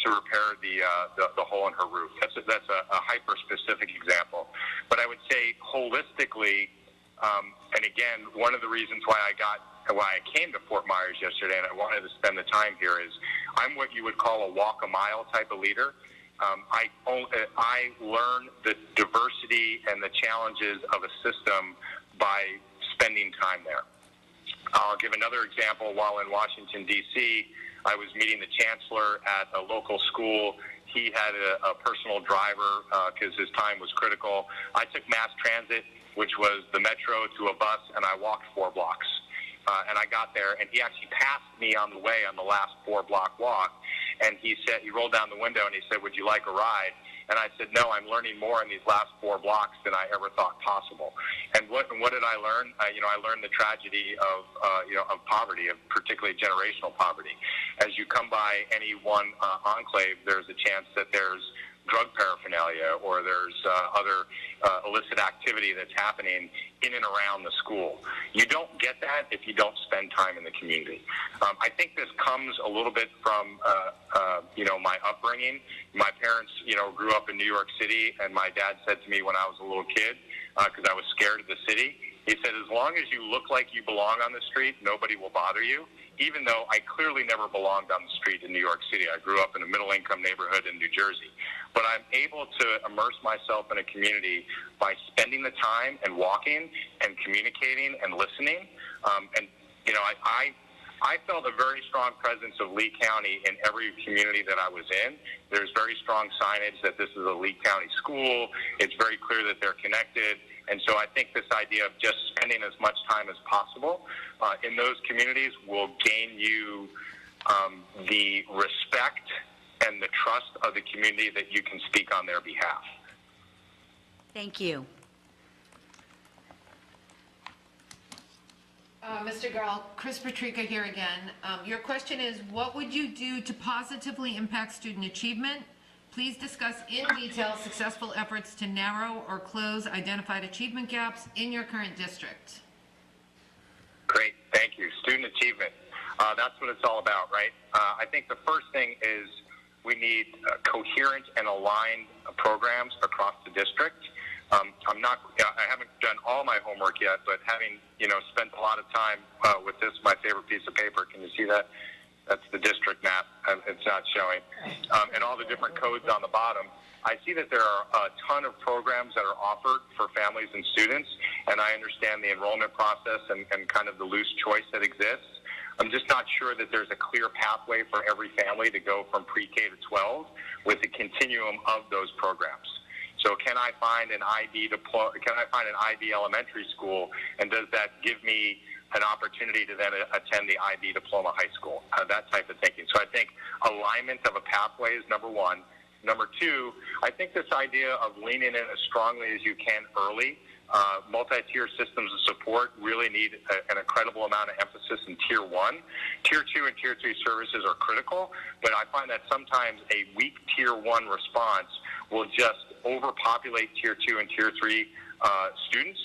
to repair the hole in her roof. That's a hyper-specific example. But I would say holistically, and again, one of the reasons why I came to Fort Myers yesterday and I wanted to spend the time here is I'm what you would call a walk-a-mile type of leader. I learn the diversity and the challenges of a system by spending time there. I'll give another example. While in Washington, D.C., I was meeting the chancellor at a local school. He had a personal driver because his time was critical. I took mass transit, which was the metro, to a bus, and I walked 4 blocks. And I got there, and he actually passed me on the way on the last 4-block walk. And he rolled down the window and he said, "Would you like a ride?" And I said, "No, I'm learning more in these last 4 blocks than I ever thought possible." And what did I learn? I learned the tragedy of poverty, of particularly generational poverty. As you come by any one enclave, there's a chance that there's drug paraphernalia or there's other illicit activity that's happening in and around the school. You don't get that if you don't spend time in the community. I think this comes a little bit from my upbringing. My parents grew up in New York City, and my dad said to me when I was a little kid, because I was scared of the city, he said, "As long as you look like you belong on the street, nobody will bother you." Even though I clearly never belonged on the street in New York City. I grew up in a middle-income neighborhood in New Jersey. But I'm able to immerse myself in a community by spending the time and walking and communicating and listening. I felt a very strong presence of Lee County in every community that I was in. There's very strong signage that this is a Lee County school. It's very clear that they're connected. And so I think this idea of just spending as much time as possible in those communities will gain you the respect and the trust of the community that you can speak on their behalf. Thank you. Mr. Gaal, Chris Patrica here again. Your question is, what would you do to positively impact student achievement? Please discuss in detail successful efforts to narrow or close identified achievement gaps in your current district. Great, thank you. Student achievement, that's what it's all about, right? I think the first thing is we need coherent and aligned programs across the district. I haven't done all my homework yet, but having, spent a lot of time with this, my favorite piece of paper, can you see that? That's the district map. It's not showing. And all the different codes on the bottom. I see that there are a ton of programs that are offered for families and students, and I understand the enrollment process and kind of the loose choice that exists. I'm just not sure that there's a clear pathway for every family to go from pre-K to 12 with the continuum of those programs. So can I find an IB elementary school, and does that give me an opportunity to then attend the IB diploma high school? That type of thinking. So I think alignment of a pathway is number one. Number two, I think this idea of leaning in as strongly as you can early. Multi-tier systems of support really need an incredible amount of emphasis in Tier 1. Tier 2 and Tier 3 services are critical, but I find that sometimes a weak Tier 1 response will just overpopulate Tier 2 and Tier 3 students,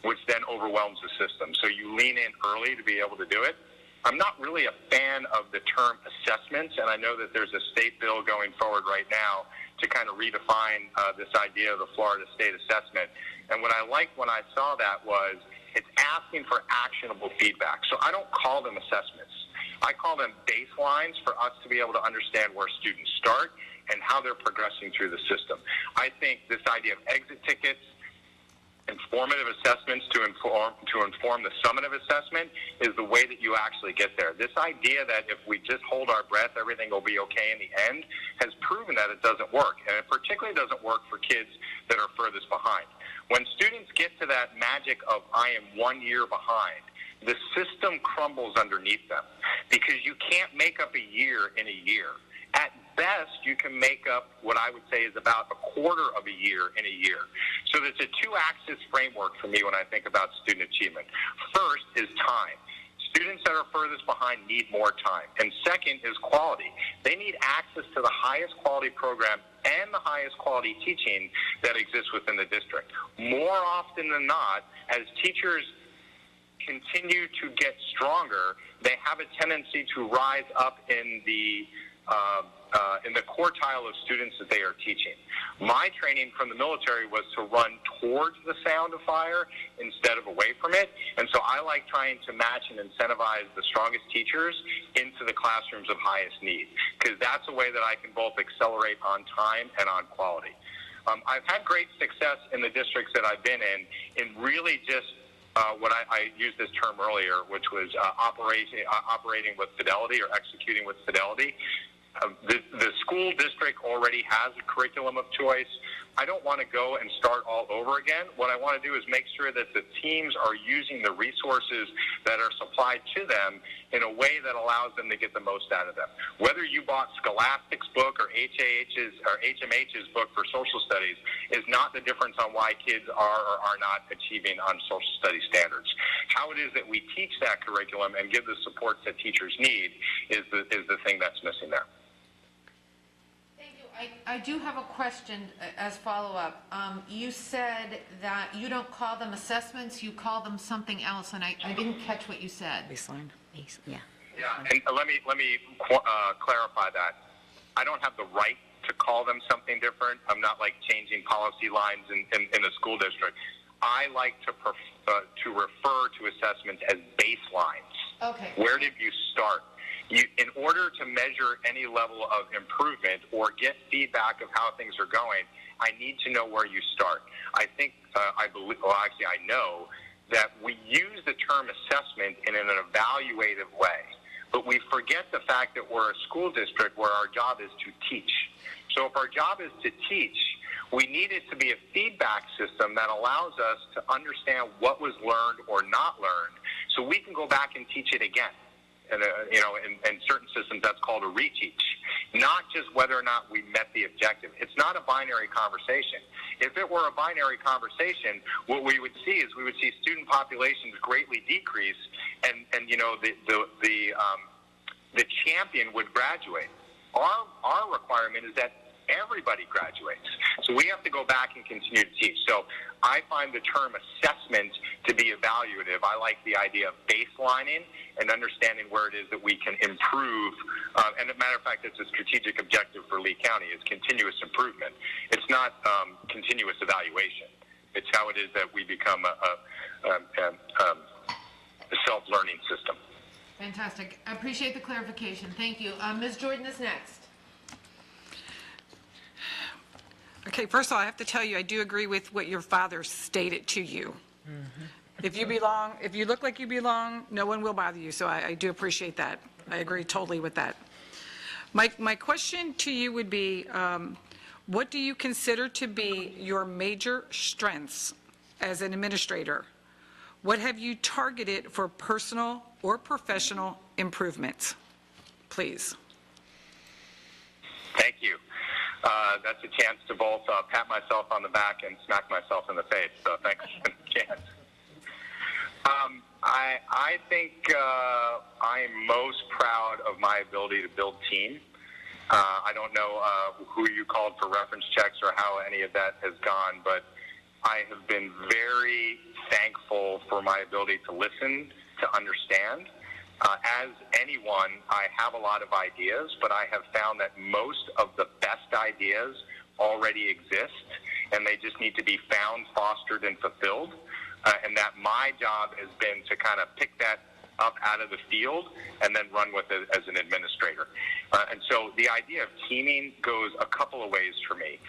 which then overwhelms the system. So you lean in early to be able to do it. I'm not really a fan of the term assessments, and I know that there's a state bill going forward right now to kind of redefine this idea of the Florida State Assessment. And what I liked when I saw that was it's asking for actionable feedback. So I don't call them assessments. I call them baselines for us to be able to understand where students start and how they're progressing through the system. I think this idea of exit tickets, informative assessments to inform the summative assessment is the way that you actually get there. This idea that if we just hold our breath, everything will be okay in the end has proven that it doesn't work. And it particularly doesn't work for kids that are furthest behind. When students get to that magic of I am 1 year behind, the system crumbles underneath them because you can't make up a year in a year. At best, you can make up what I would say is about a quarter of a year in a year. So there's a two-axis framework for me when I think about student achievement. First is time. Students that are furthest behind need more time. And second is quality. They need access to the highest quality program and the highest quality teaching that exists within the district. More often than not, as teachers continue to get stronger, they have a tendency to rise up in the quartile of students that they are teaching. My training from the military was to run towards the sound of fire instead of away from it, and so I like trying to match and incentivize the strongest teachers into the classrooms of highest need, because that's a way that I can both accelerate on time and on quality. I've had great success in the districts that I've been in really just what I used this term earlier, which was operating with fidelity or executing with fidelity. The school district already has a curriculum of choice. I don't want to go and start all over again. What I want to do is make sure that the teams are using the resources that are supplied to them in a way that allows them to get the most out of them. Whether you bought Scholastic's book or HMH's book for social studies is not the difference on why kids are or are not achieving on social studies standards. How it is that we teach that curriculum and give the supports that teachers need is the thing that's missing there. I do have a question as follow-up. You said that you don't call them assessments, you call them something else, and I didn't catch what you said. Baseline. Yeah. Yeah, and let me clarify that. I don't have the right to call them something different. I'm not like changing policy lines in the school district. I like to refer to assessments as baselines. Okay. Where did you start? In order to measure any level of improvement or get feedback of how things are going, I need to know where you start. I think, I know that we use the term assessment in an evaluative way, but we forget the fact that we're a school district where our job is to teach. So if our job is to teach, we need it to be a feedback system that allows us to understand what was learned or not learned, so we can go back and teach it again. And, in certain systems, that's called a reteach, not just whether or not we met the objective. It's not a binary conversation. If it were a binary conversation, what we would see is we would see student populations greatly decrease, and the champion would graduate. Our requirement is that everybody graduates. So we have to go back and continue to teach. So I find the term assessment to be evaluative. I like the idea of baselining and understanding where it is that we can improve. And as a matter of fact, it's a strategic objective for Lee County, is continuous improvement. It's not continuous evaluation. It's how it is that we become a self-learning system. Fantastic. I appreciate the clarification. Thank you. Ms. Jordan is next. Okay, first of all, I have to tell you, I do agree with what your father stated to you. Mm-hmm. If you belong, if you look like you belong, no one will bother you, so I do appreciate that. I agree totally with that. My question to you would be, what do you consider to be your major strengths as an administrator? What have you targeted for personal or professional improvements? Please. Thank you. That's a chance to both pat myself on the back and smack myself in the face. So thanks for the chance. I think I'm most proud of my ability to build team. I don't know who you called for reference checks or how any of that has gone, but I have been very thankful for my ability to listen, to understand. As anyone, I have a lot of ideas, but I have found that most of the best ideas already exist, and they just need to be found, fostered, and fulfilled. And that my job has been to kind of pick that up out of the field and then run with it as an administrator. And so the idea of teaming goes a couple of ways for me.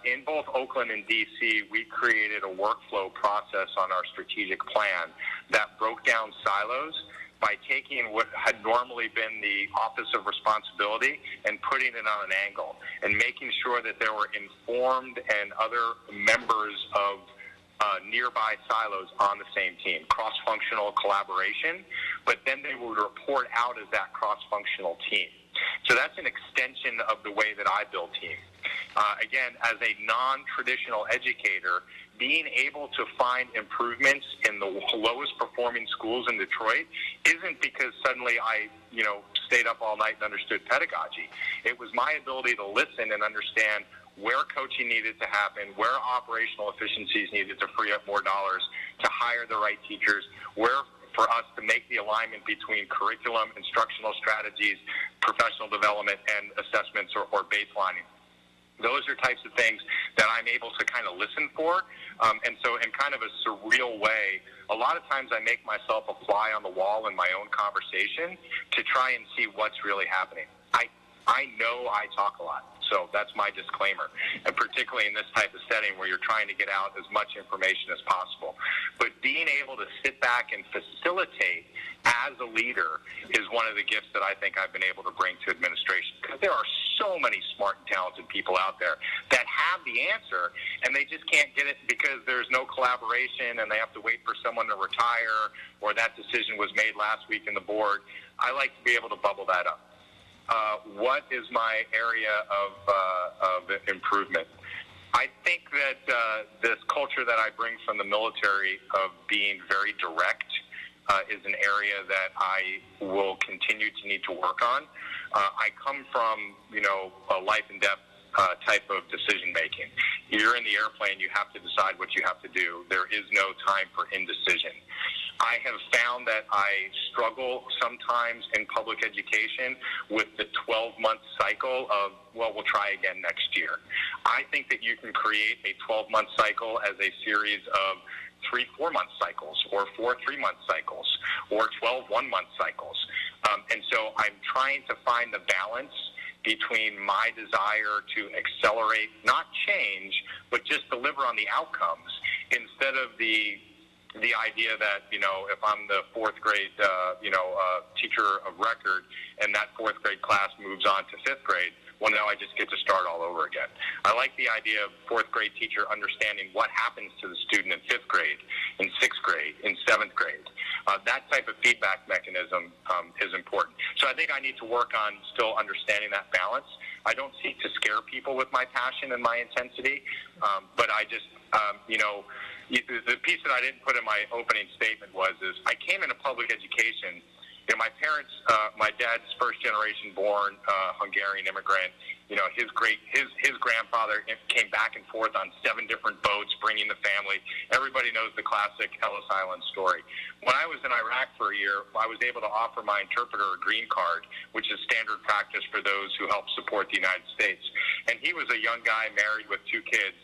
In both Oakland and D.C., we created a workflow process on our strategic plan that broke down silos by taking what had normally been the Office of Responsibility and putting it on an angle and making sure that there were informed and other members of nearby silos on the same team, cross-functional collaboration, but then they would report out as that cross-functional team. So that's an extension of the way that I build teams. Again, as a non-traditional educator, being able to find improvements in the lowest performing schools in Detroit isn't because suddenly I, stayed up all night and understood pedagogy. It was my ability to listen and understand where coaching needed to happen, where operational efficiencies needed to free up more dollars to hire the right teachers, where for us to make the alignment between curriculum, instructional strategies, professional development, and assessments or baselining. Those are types of things that I'm able to kind of listen for. And so in kind of a surreal way, a lot of times I make myself a fly on the wall in my own conversation to try and see what's really happening. I know I talk a lot. So that's my disclaimer, and particularly in this type of setting where you're trying to get out as much information as possible. But being able to sit back and facilitate as a leader is one of the gifts that I think I've been able to bring to administration, because there are so many smart and talented people out there that have the answer, and they just can't get it because there's no collaboration and they have to wait for someone to retire or that decision was made last week in the board. I like to be able to bubble that up. What is my area of improvement? I think that this culture that I bring from the military of being very direct is an area that I will continue to need to work on. I come from, a life and death type of decision making. You're in the airplane, you have to decide what you have to do. There is no time for indecision. I have found that I struggle sometimes in public education with the 12-month cycle of, well, we'll try again next year. I think that you can create a 12-month cycle as a series of 3 4-month cycles, or 4 3-month cycles, or 12 1-month cycles. And so I'm trying to find the balance between my desire to accelerate, not change, but just deliver on the outcomes, instead of the idea that, if I'm the 4th grade, teacher of record, and that 4th grade class moves on to 5th grade, well, now I just get to start all over again. I like the idea of 4th grade teacher understanding what happens to the student in 5th grade, in 6th grade, in 7th grade. That type of feedback mechanism is important. So I think I need to work on still understanding that balance. I don't seek to scare people with my passion and my intensity, but I just, the piece that I didn't put in my opening statement is I came into public education. My parents, my dad's first generation born Hungarian immigrant. His grandfather came back and forth on 7 different boats, bringing the family. Everybody knows the classic Ellis Island story. When I was in Iraq for a year, I was able to offer my interpreter a green card, which is standard practice for those who help support the United States. And he was a young guy married with 2 kids,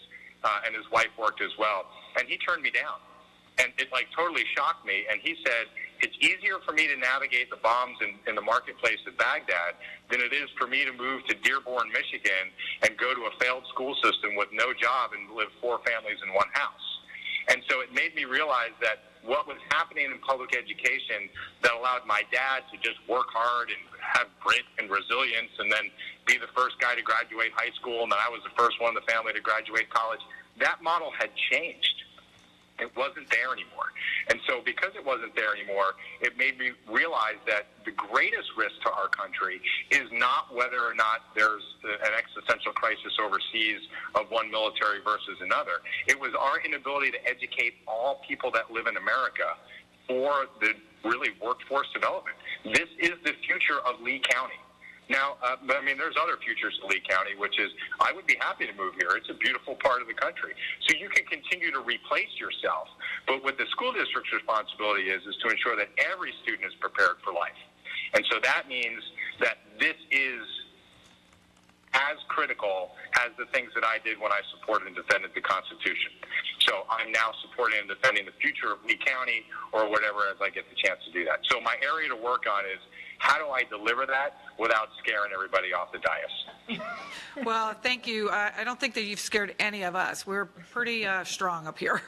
and his wife worked as well. And he turned me down. And it totally shocked me. And he said, it's easier for me to navigate the bombs in the marketplace of Baghdad than it is for me to move to Dearborn, Michigan, and go to a failed school system with no job and live 4 families in 1 house. And so it made me realize that what was happening in public education that allowed my dad to just work hard and have grit and resilience and then be the first guy to graduate high school, and then I was the first one in the family to graduate college, that model had changed. It wasn't there anymore. And so because it wasn't there anymore, it made me realize that the greatest risk to our country is not whether or not there's an existential crisis overseas of one military versus another. It was our inability to educate all people that live in America for the really workforce development. This is the future of Lee County. Now, but I mean, there's other futures to Lee County, which is I would be happy to move here. It's a beautiful part of the country. So you can continue to replace yourself. But what the school district's responsibility is to ensure that every student is prepared for life. And so that means that this is as critical as the things that I did when I supported and defended the Constitution. So I'm now supporting and defending the future of Lee County or whatever as I get the chance to do that. So my area to work on is how do I deliver that without scaring everybody off the dais? Well, thank you. I don't think that you've scared any of us. We're pretty strong up here.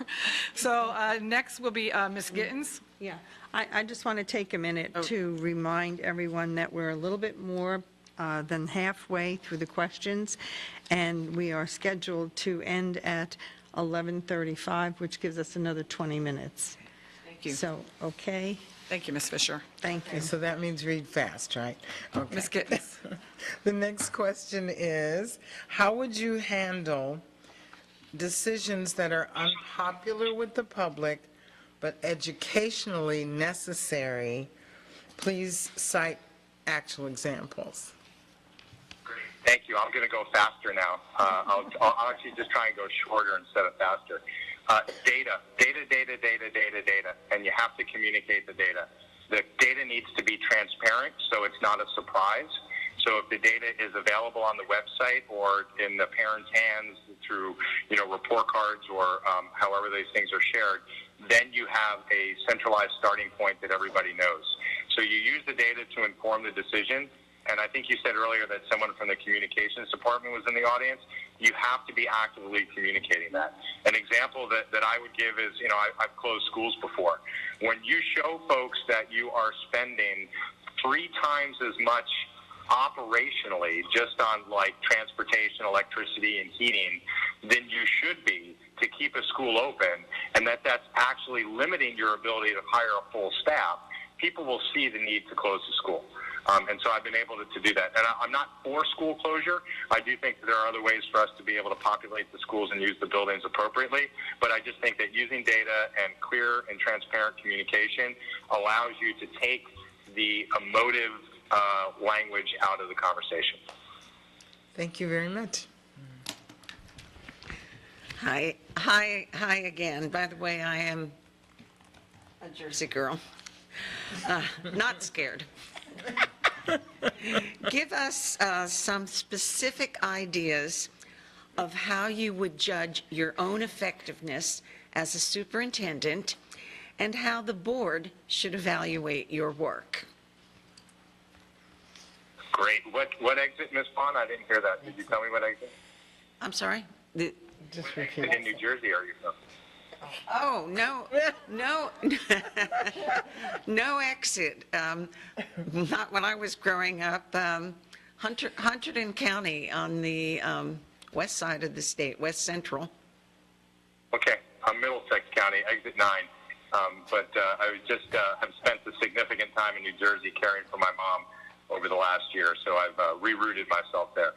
So next will be Ms. Gittens. Yeah, I just want to take a minute to remind everyone that we're a little bit more than halfway through the questions, and we are scheduled to end at 11:35, which gives us another 20 minutes. Thank you. So, okay, Thank you, Ms. Fisher. thank you. So that means read fast, right? Okay. Ms. Gittens. The next question is, how would you handle decisions that are unpopular with the public but educationally necessary? Please cite actual examples. Great. Thank you. I'm going to go faster now. I'll actually just try and go shorter instead of faster. Data, and you have to communicate the data. The data needs to be transparent, so it's not a surprise. So if the data is available on the website or in the parents' hands through, report cards or however these things are shared, then you have a centralized starting point that everybody knows. So you use the data to inform the decision. And I think you said earlier that someone from the communications department was in the audience. You have to be actively communicating that. An example that I would give is, I've closed schools before. When you show folks that you are spending 3 times as much operationally just on like transportation, electricity, and heating than you should be to keep a school open, and that's actually limiting your ability to hire a full staff, people will see the need to close the school. And so I've been able to do that. And I'm not for school closure. I do think that there are other ways for us to be able to populate the schools and use the buildings appropriately. But I just think that using data and clear and transparent communication allows you to take the emotive language out of the conversation. Thank you very much. Hi again. By the way, I am a Jersey girl. Not scared. Give us some specific ideas of how you would judge your own effectiveness as a superintendent and how the board should evaluate your work. Great. What exit, Ms. Bond? I didn't hear that. Did you tell me what exit? I'm sorry? Just What repeat. exit in New Jersey are you from? Oh, no exit. Not when I was growing up. Hunterdon County on the west side of the state, west central. Okay. I'm Middlesex County, exit 9. But I was just have spent a significant time in New Jersey caring for my mom over the last year, so I've rerouted myself there.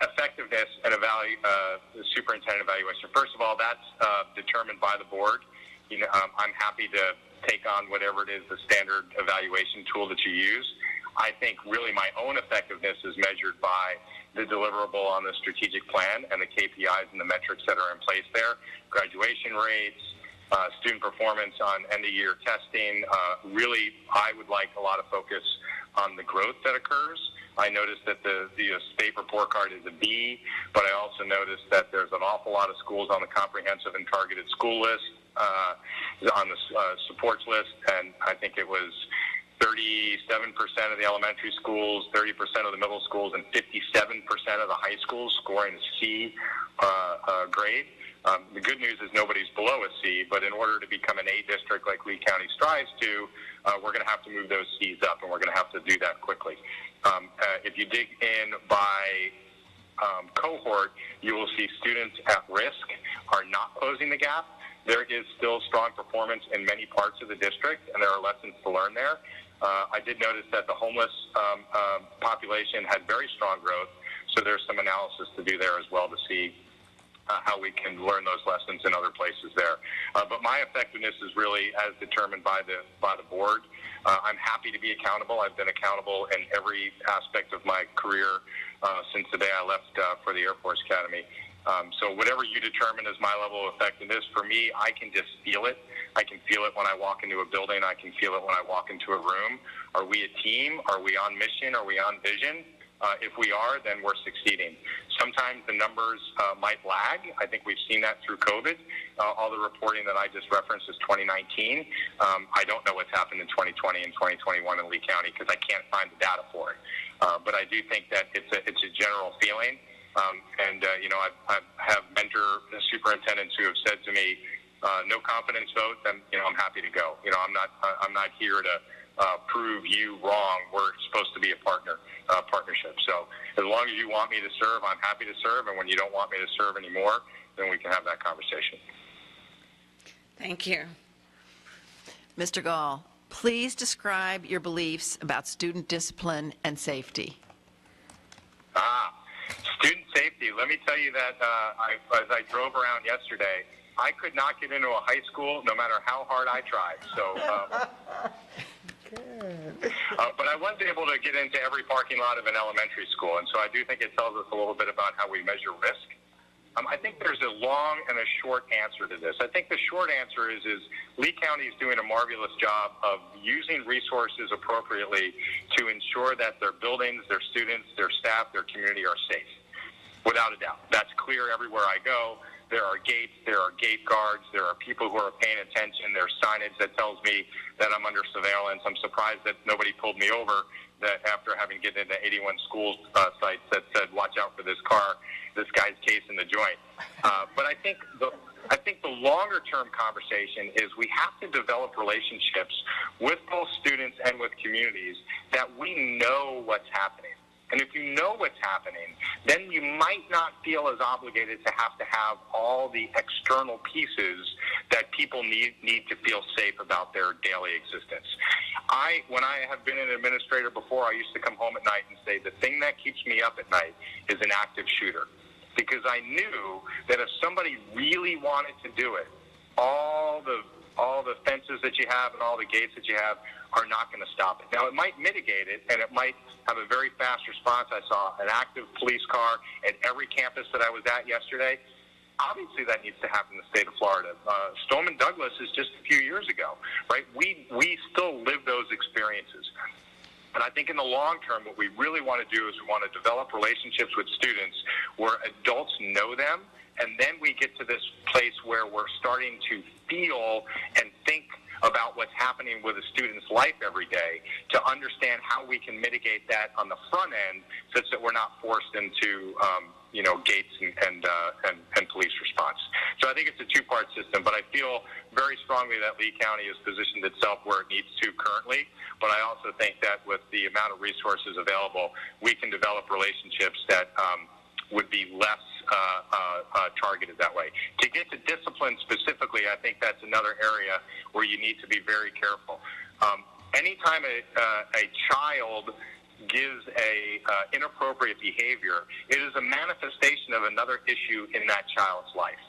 Effectiveness and superintendent evaluation. First of all, that's determined by the board. I'm happy to take on whatever it is, the standard evaluation tool that you use. I think really my own effectiveness is measured by the deliverable on the strategic plan and the KPIs and the metrics that are in place there. Graduation rates, student performance on end-of-year testing. Really, I would like a lot of focus on the growth that occurs. I noticed that the state report card is a B, but I also noticed that there's an awful lot of schools on the comprehensive and targeted school list, on the supports list, and I think it was 37% of the elementary schools, 30% of the middle schools, and 57% of the high schools scoring a C grade. The good news is nobody's below a C, but in order to become an A district like Lee County strives to, we're going to have to move those C's up, and we're going to have to do that quickly. If you dig in by cohort, you will see students at risk are not closing the gap. there is still strong performance in many parts of the district, and there are lessons to learn there. I did notice that the homeless population had very strong growth, so there's some analysis to do there as well to see how we can learn those lessons in other places there. But my effectiveness is really as determined by the board. I'm happy to be accountable. I've been accountable in every aspect of my career since the day I left for the Air Force Academy. So whatever you determine as my level of effectiveness, for me, I can just feel it. I can feel it when I walk into a building. I can feel it when I walk into a room. Are we a team? Are we on mission? Are we on vision? If we are, then we're succeeding. Sometimes the numbers might lag. I think we've seen that through COVID. All the reporting that I just referenced is 2019. I don't know what's happened in 2020 and 2021 in Lee County because I can't find the data for it. But I do think that it's a general feeling. I have mentor superintendents who have said to me, no confidence vote, then, I'm happy to go. I'm not here to prove you wrong. We're supposed to be a partnership. So as long as you want me to serve, I'm happy to serve. And when you don't want me to serve anymore, then we can have that conversation. Thank you. Mr. Gaal, please describe your beliefs about student discipline and safety. Student safety. Let me tell you that as I drove around yesterday, I could not get into a high school no matter how hard I tried. So, but I was able to get into every parking lot of an elementary school, and so I do think it tells us a little bit about how we measure risk. I think there's a long and a short answer to this. I think the short answer is Lee County is doing a marvelous job of using resources appropriately to ensure that their buildings, their students, their staff, their community are safe. Without a doubt. That's clear everywhere I go. There are gates, there are gate guards, there are people who are paying attention, there's signage that tells me that I'm under surveillance. I'm surprised that nobody pulled me over that after having get into 81 school sites that said, watch out for this car, this guy's casing the joint. But I think the longer term conversation is we have to develop relationships with both students and with communities that we know what's happening. And if you know what's happening, then you might not feel as obligated to have all the external pieces that people need to feel safe about their daily existence. When I have been an administrator before, I used to come home at night and say, the thing that keeps me up at night is an active shooter. Because I knew that if somebody really wanted to do it, all the fences that you have and all the gates that you have are not going to stop it. Now, it might mitigate it, and it might have a very fast response. I saw an active police car at every campus that I was at yesterday. Obviously, that needs to happen in the state of Florida. Stoneman Douglas is just a few years ago, right? We still live those experiences. And I think in the long term, what we really want to do is we want to develop relationships with students where adults know them, and then we get to this place where we're starting to feel and think about what's happening with a student's life every day to understand how we can mitigate that on the front end such that we're not forced into, gates and police response. So I think it's a two-part system, but I feel very strongly that Lee County has positioned itself where it needs to currently, but I also think that with the amount of resources available, we can develop relationships that would be less targeted that way. To get to discipline specifically, I think that's another area where you need to be very careful. Anytime a child gives a inappropriate behavior, it is a manifestation of another issue in that child's life.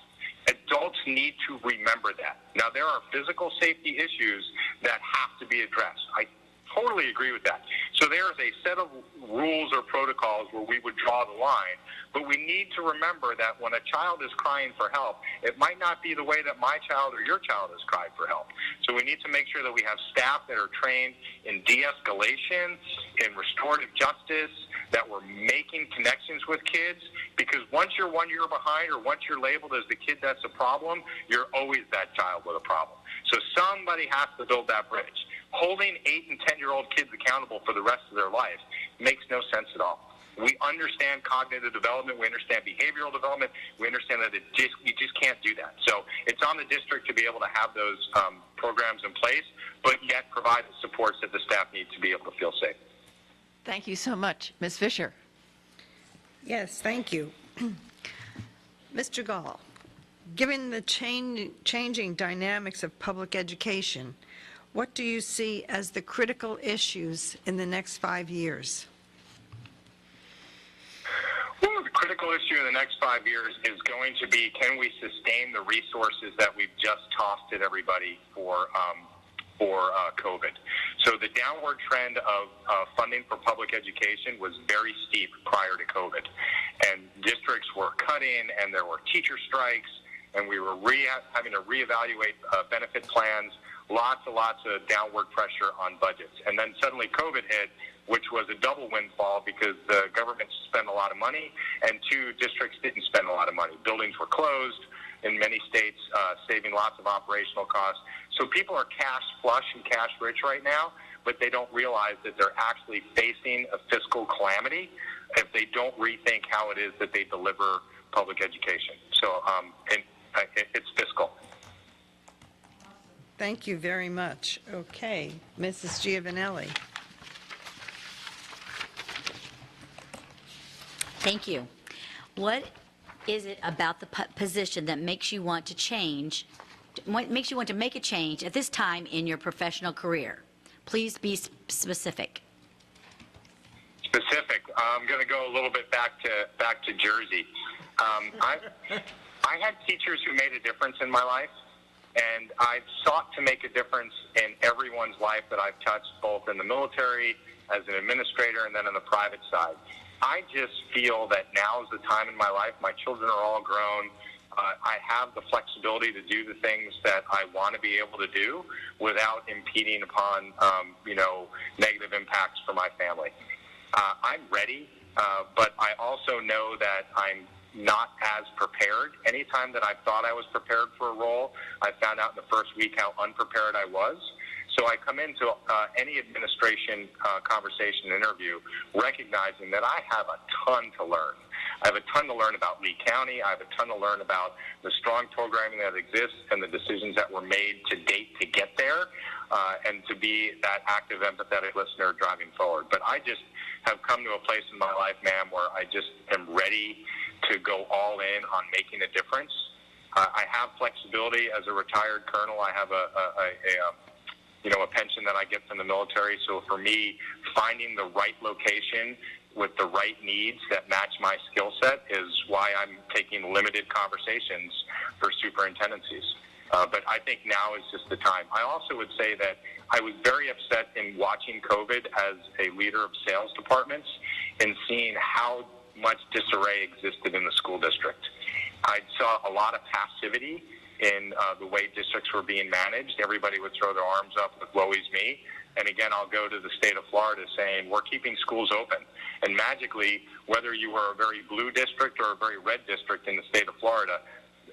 Adults need to remember that. Now, there are physical safety issues that have to be addressed. I totally agree with that. So there is a set of rules or protocols where we would draw the line, but we need to remember that when a child is crying for help, it might not be the way that my child or your child has cried for help. So we need to make sure that we have staff that are trained in de-escalation, in restorative justice, that we're making connections with kids, because once you're 1 year behind or once you're labeled as the kid that's a problem, you're always that child with a problem. So somebody has to build that bridge. Holding 8- and 10-year-old kids accountable for the rest of their life makes no sense at all. We understand cognitive development. We understand behavioral development. We understand that you just can't do that. So it's on the district to be able to have those programs in place, but yet provide the supports that the staff need to be able to feel safe. Thank you so much. Ms. Fisher. Yes, thank you. Mr. Gaal, Given the changing dynamics of public education, what do you see as the critical issues in the next 5 years? Well, the critical issue in the next 5 years is going to be, can we sustain the resources that we've just tossed at everybody for COVID? So the downward trend of funding for public education was very steep prior to COVID. And districts were cutting, and there were teacher strikes, and we were having to reevaluate benefit plans, lots of downward pressure on budgets. And then suddenly COVID hit, which was a double windfall because the government spent a lot of money, and two, districts didn't spend a lot of money. Buildings were closed in many states, saving lots of operational costs. So people are cash flush and cash rich right now, but they don't realize that they're actually facing a fiscal calamity if they don't rethink how it is that they deliver public education. So it's fiscal. Thank you very much. Okay, Mrs. Giovanelli. Thank you. What is it about the position that makes you want to change, what makes you want to make a change at this time in your professional career? Please be specific. Specific. I'm going to go a little bit back to Jersey. I had teachers who made a difference in my life, and I've sought to make a difference in everyone's life that I've touched, both in the military, as an administrator, and then on the private side. I just feel that now is the time in my life. My children are all grown. I have the flexibility to do the things that I want to be able to do without impeding upon, negative impacts for my family. I'm ready, but I also know that I'm not as prepared. Anytime that I thought I was prepared for a role, I found out in the first week how unprepared I was. So I come into any administration conversation interview recognizing that I have a ton to learn. I have a ton to learn about Lee County. I have a ton to learn about the strong programming that exists and the decisions that were made to date to get there, and to be that active, empathetic listener driving forward. But I just have come to a place in my life, ma'am, where I just am ready to go all in on making a difference. I have flexibility as a retired colonel. I have a pension that I get from the military. So for me, finding the right location with the right needs that match my skill set is why I'm taking limited conversations for superintendencies. But I think now is just the time. I also would say that I was very upset in watching COVID as a leader of sales departments and seeing how much disarray existed in the school district. I saw a lot of passivity in the way districts were being managed. Everybody would throw their arms up with woe is me. And again, I'll go to the state of Florida saying we're keeping schools open. And magically, whether you were a very blue district or a very red district in the state of Florida,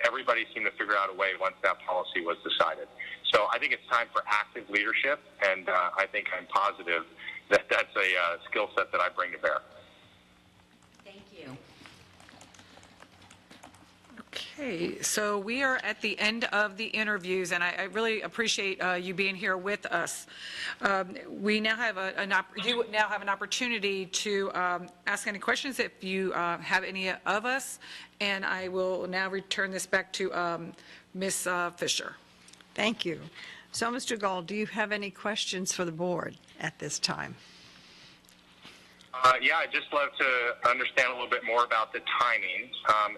everybody seemed to figure out a way once that policy was decided. So I think it's time for active leadership, and I think I'm positive that that's a skill set that I bring to bear. Thank you. Okay, so we are at the end of the interviews, and I really appreciate you being here with us. We now have you now have an opportunity to ask any questions if you have any of us, and I will now return this back to Ms. Fisher. Thank you. So, Mr. Gaal, do you have any questions for the board at this time? Yeah, I'd just love to understand a little bit more about the timing.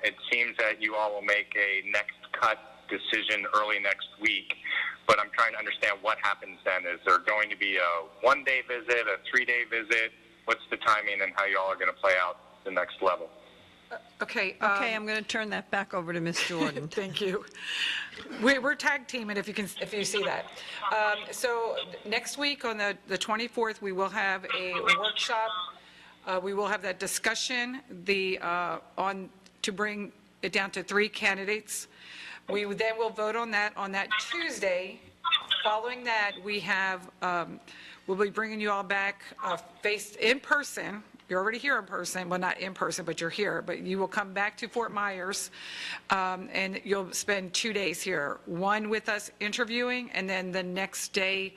It seems that you all will make a next cut decision early next week, but I'm trying to understand what happens then. Is there going to be a one-day visit, a three-day visit? What's the timing and how you all are going to play out the next level? Okay. Okay, I'm going to turn that back over to Ms. Jordan. Thank you. We're tag teaming, if you see that. So next week on the 24th, we will have a workshop. We will have that discussion to bring it down to 3 candidates. We then will vote on that Tuesday. Following that, we'll be bringing you all back in person you're already here in person, well, not in person, but you're here, but you will come back to Fort Myers, and you'll spend 2 days here, one with us interviewing, and then the next day,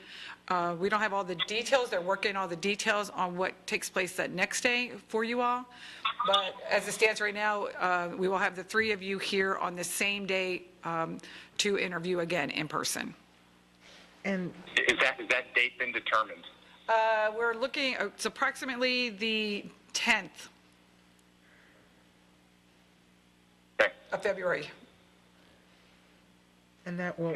we don't have all the details, they're working all the details on what takes place that next day for you all, but as it stands right now, we will have the 3 of you here on the same day to interview again in person. And Is that date been determined? We're looking, it's approximately the 10th Okay. of February. and that will,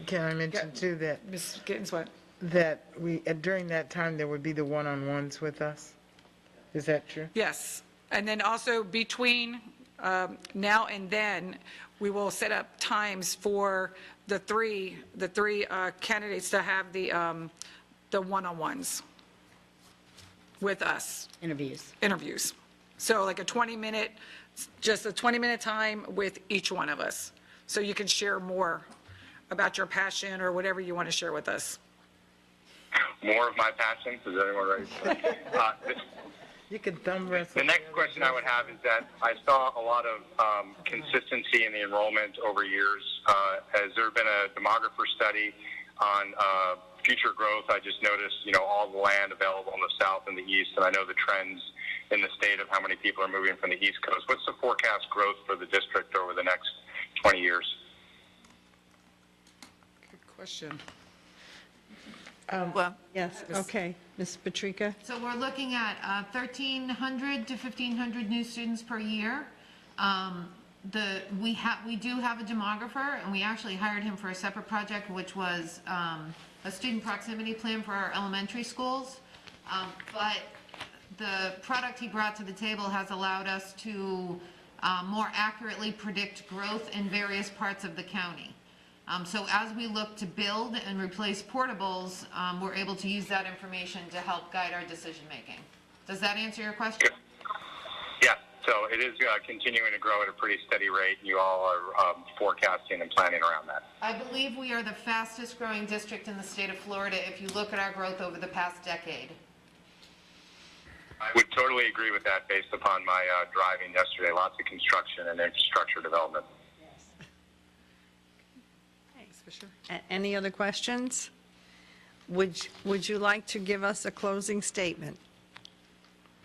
can I mention too that, Ms. Gittens, what? that we, during that time, there would be the one-on-ones with us? Is that true? Yes, and then also between now and then, we will set up times for the three candidates to have the one-on-ones with us, interviews. So like a 20-minute, just a 20-minute time with each one of us. So you can share more about your passion or whatever you want to share with us. More of my passion? Is anyone ready? You can thumb wrestle. The next question I would have is that I saw a lot of consistency in the enrollment over years. Has there been a demographer study on future growth? I just noticed, all the land available in the south and the east, and I know the trends in the state of how many people are moving from the East Coast. What's the forecast growth for the district over the next 20 years? Good question. Well, Yes, okay. Ms. Patrica? So we're looking at 1,300 to 1,500 new students per year. We do have a demographer, and we actually hired him for a separate project, which was a student proximity plan for our elementary schools. But the product he brought to the table has allowed us to more accurately predict growth in various parts of the county. So as we look to build and replace portables, we're able to use that information to help guide our decision-making. Does that answer your question? Yeah, so it is continuing to grow at a pretty steady rate. You all are forecasting and planning around that. I believe we are the fastest-growing district in the state of Florida if you look at our growth over the past decade. I would totally agree with that based upon my driving yesterday. Lots of construction and infrastructure development. Any other questions? Would you like to give us a closing statement?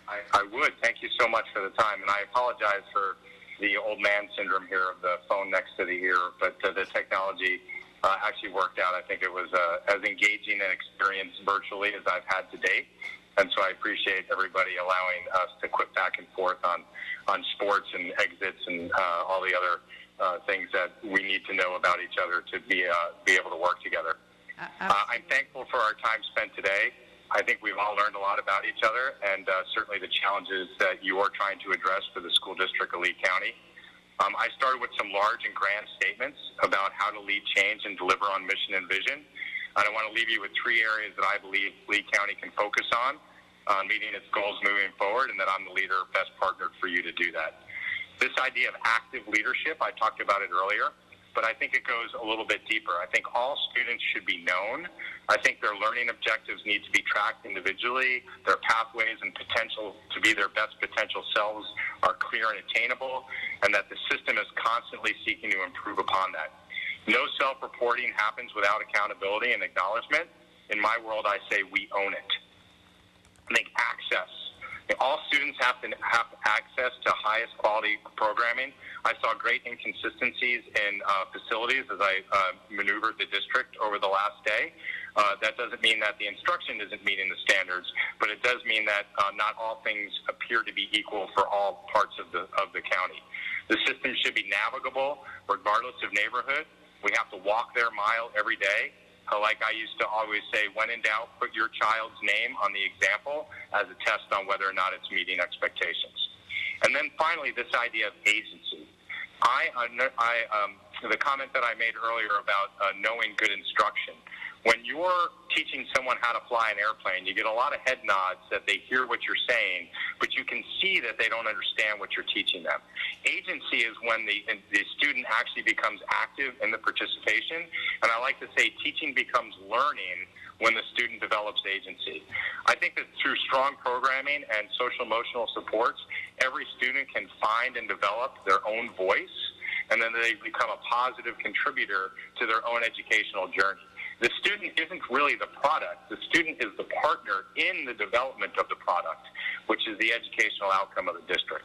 I would. Thank you so much for the time. And I apologize for the old man syndrome here of the phone next to the ear, but the technology actually worked out. I think it was as engaging an experience virtually as I've had to date. And so I appreciate everybody allowing us to quip back and forth on sports and exits and all the other things that we need to know about each other to be able to work together. I'm thankful for our time spent today. I think we've all learned a lot about each other, and certainly the challenges that you are trying to address for the school district of Lee County. I started with some large and grand statements about how to lead change and deliver on mission and vision. And I want to leave you with 3 areas that I believe Lee County can focus on meeting its goals moving forward, and that I'm the leader, best partner for you to do that. This idea of active leadership, I talked about it earlier, but I think it goes a little bit deeper. I think all students should be known. I think their learning objectives need to be tracked individually. Their pathways and potential to be their best potential selves are clear and attainable, and that the system is constantly seeking to improve upon that. No self-reporting happens without accountability and acknowledgement. In my world, I say we own it. I think access. All students have to have access to highest quality programming. I saw great inconsistencies in facilities as I maneuvered the district over the last day. That doesn't mean that the instruction isn't meeting the standards, but it does mean that not all things appear to be equal for all parts of the county. The system should be navigable regardless of neighborhood. We have to walk their mile every day. Like I used to always say, when in doubt, put your child's name on the example as a test on whether or not it's meeting expectations. And then finally, this idea of agency. The comment that I made earlier about knowing good instruction. When you're teaching someone how to fly an airplane, you get a lot of head nods that they hear what you're saying, but you can see that they don't understand what you're teaching them. Agency is when the student actually becomes active in the participation, and I like to say teaching becomes learning when the student develops agency. I think that through strong programming and social emotional supports, every student can find and develop their own voice, and then they become a positive contributor to their own educational journey. The student isn't really the product. The student is the partner in the development of the product, which is the educational outcome of the district.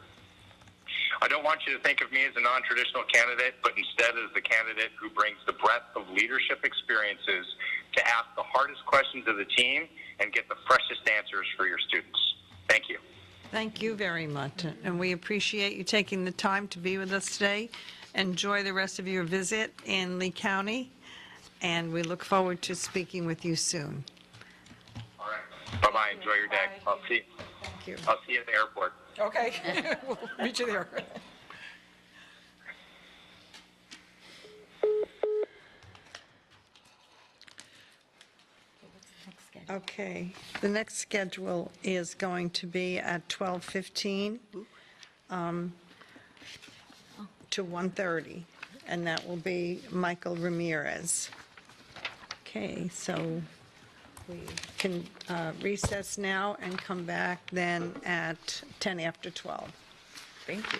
I don't want you to think of me as a non-traditional candidate, but instead as the candidate who brings the breadth of leadership experiences to ask the hardest questions of the team and get the freshest answers for your students. Thank you. Thank you very much, and we appreciate you taking the time to be with us today. Enjoy the rest of your visit in Lee County, and we look forward to speaking with you soon. All right. Bye-bye. Enjoy your day. I'll see you at the airport. Okay, we'll meet you there. Okay, the next schedule is going to be at 12:15 to 1:30, and that will be Michael Ramirez. Okay, so we can recess now and come back then at 10 after 12. Thank you.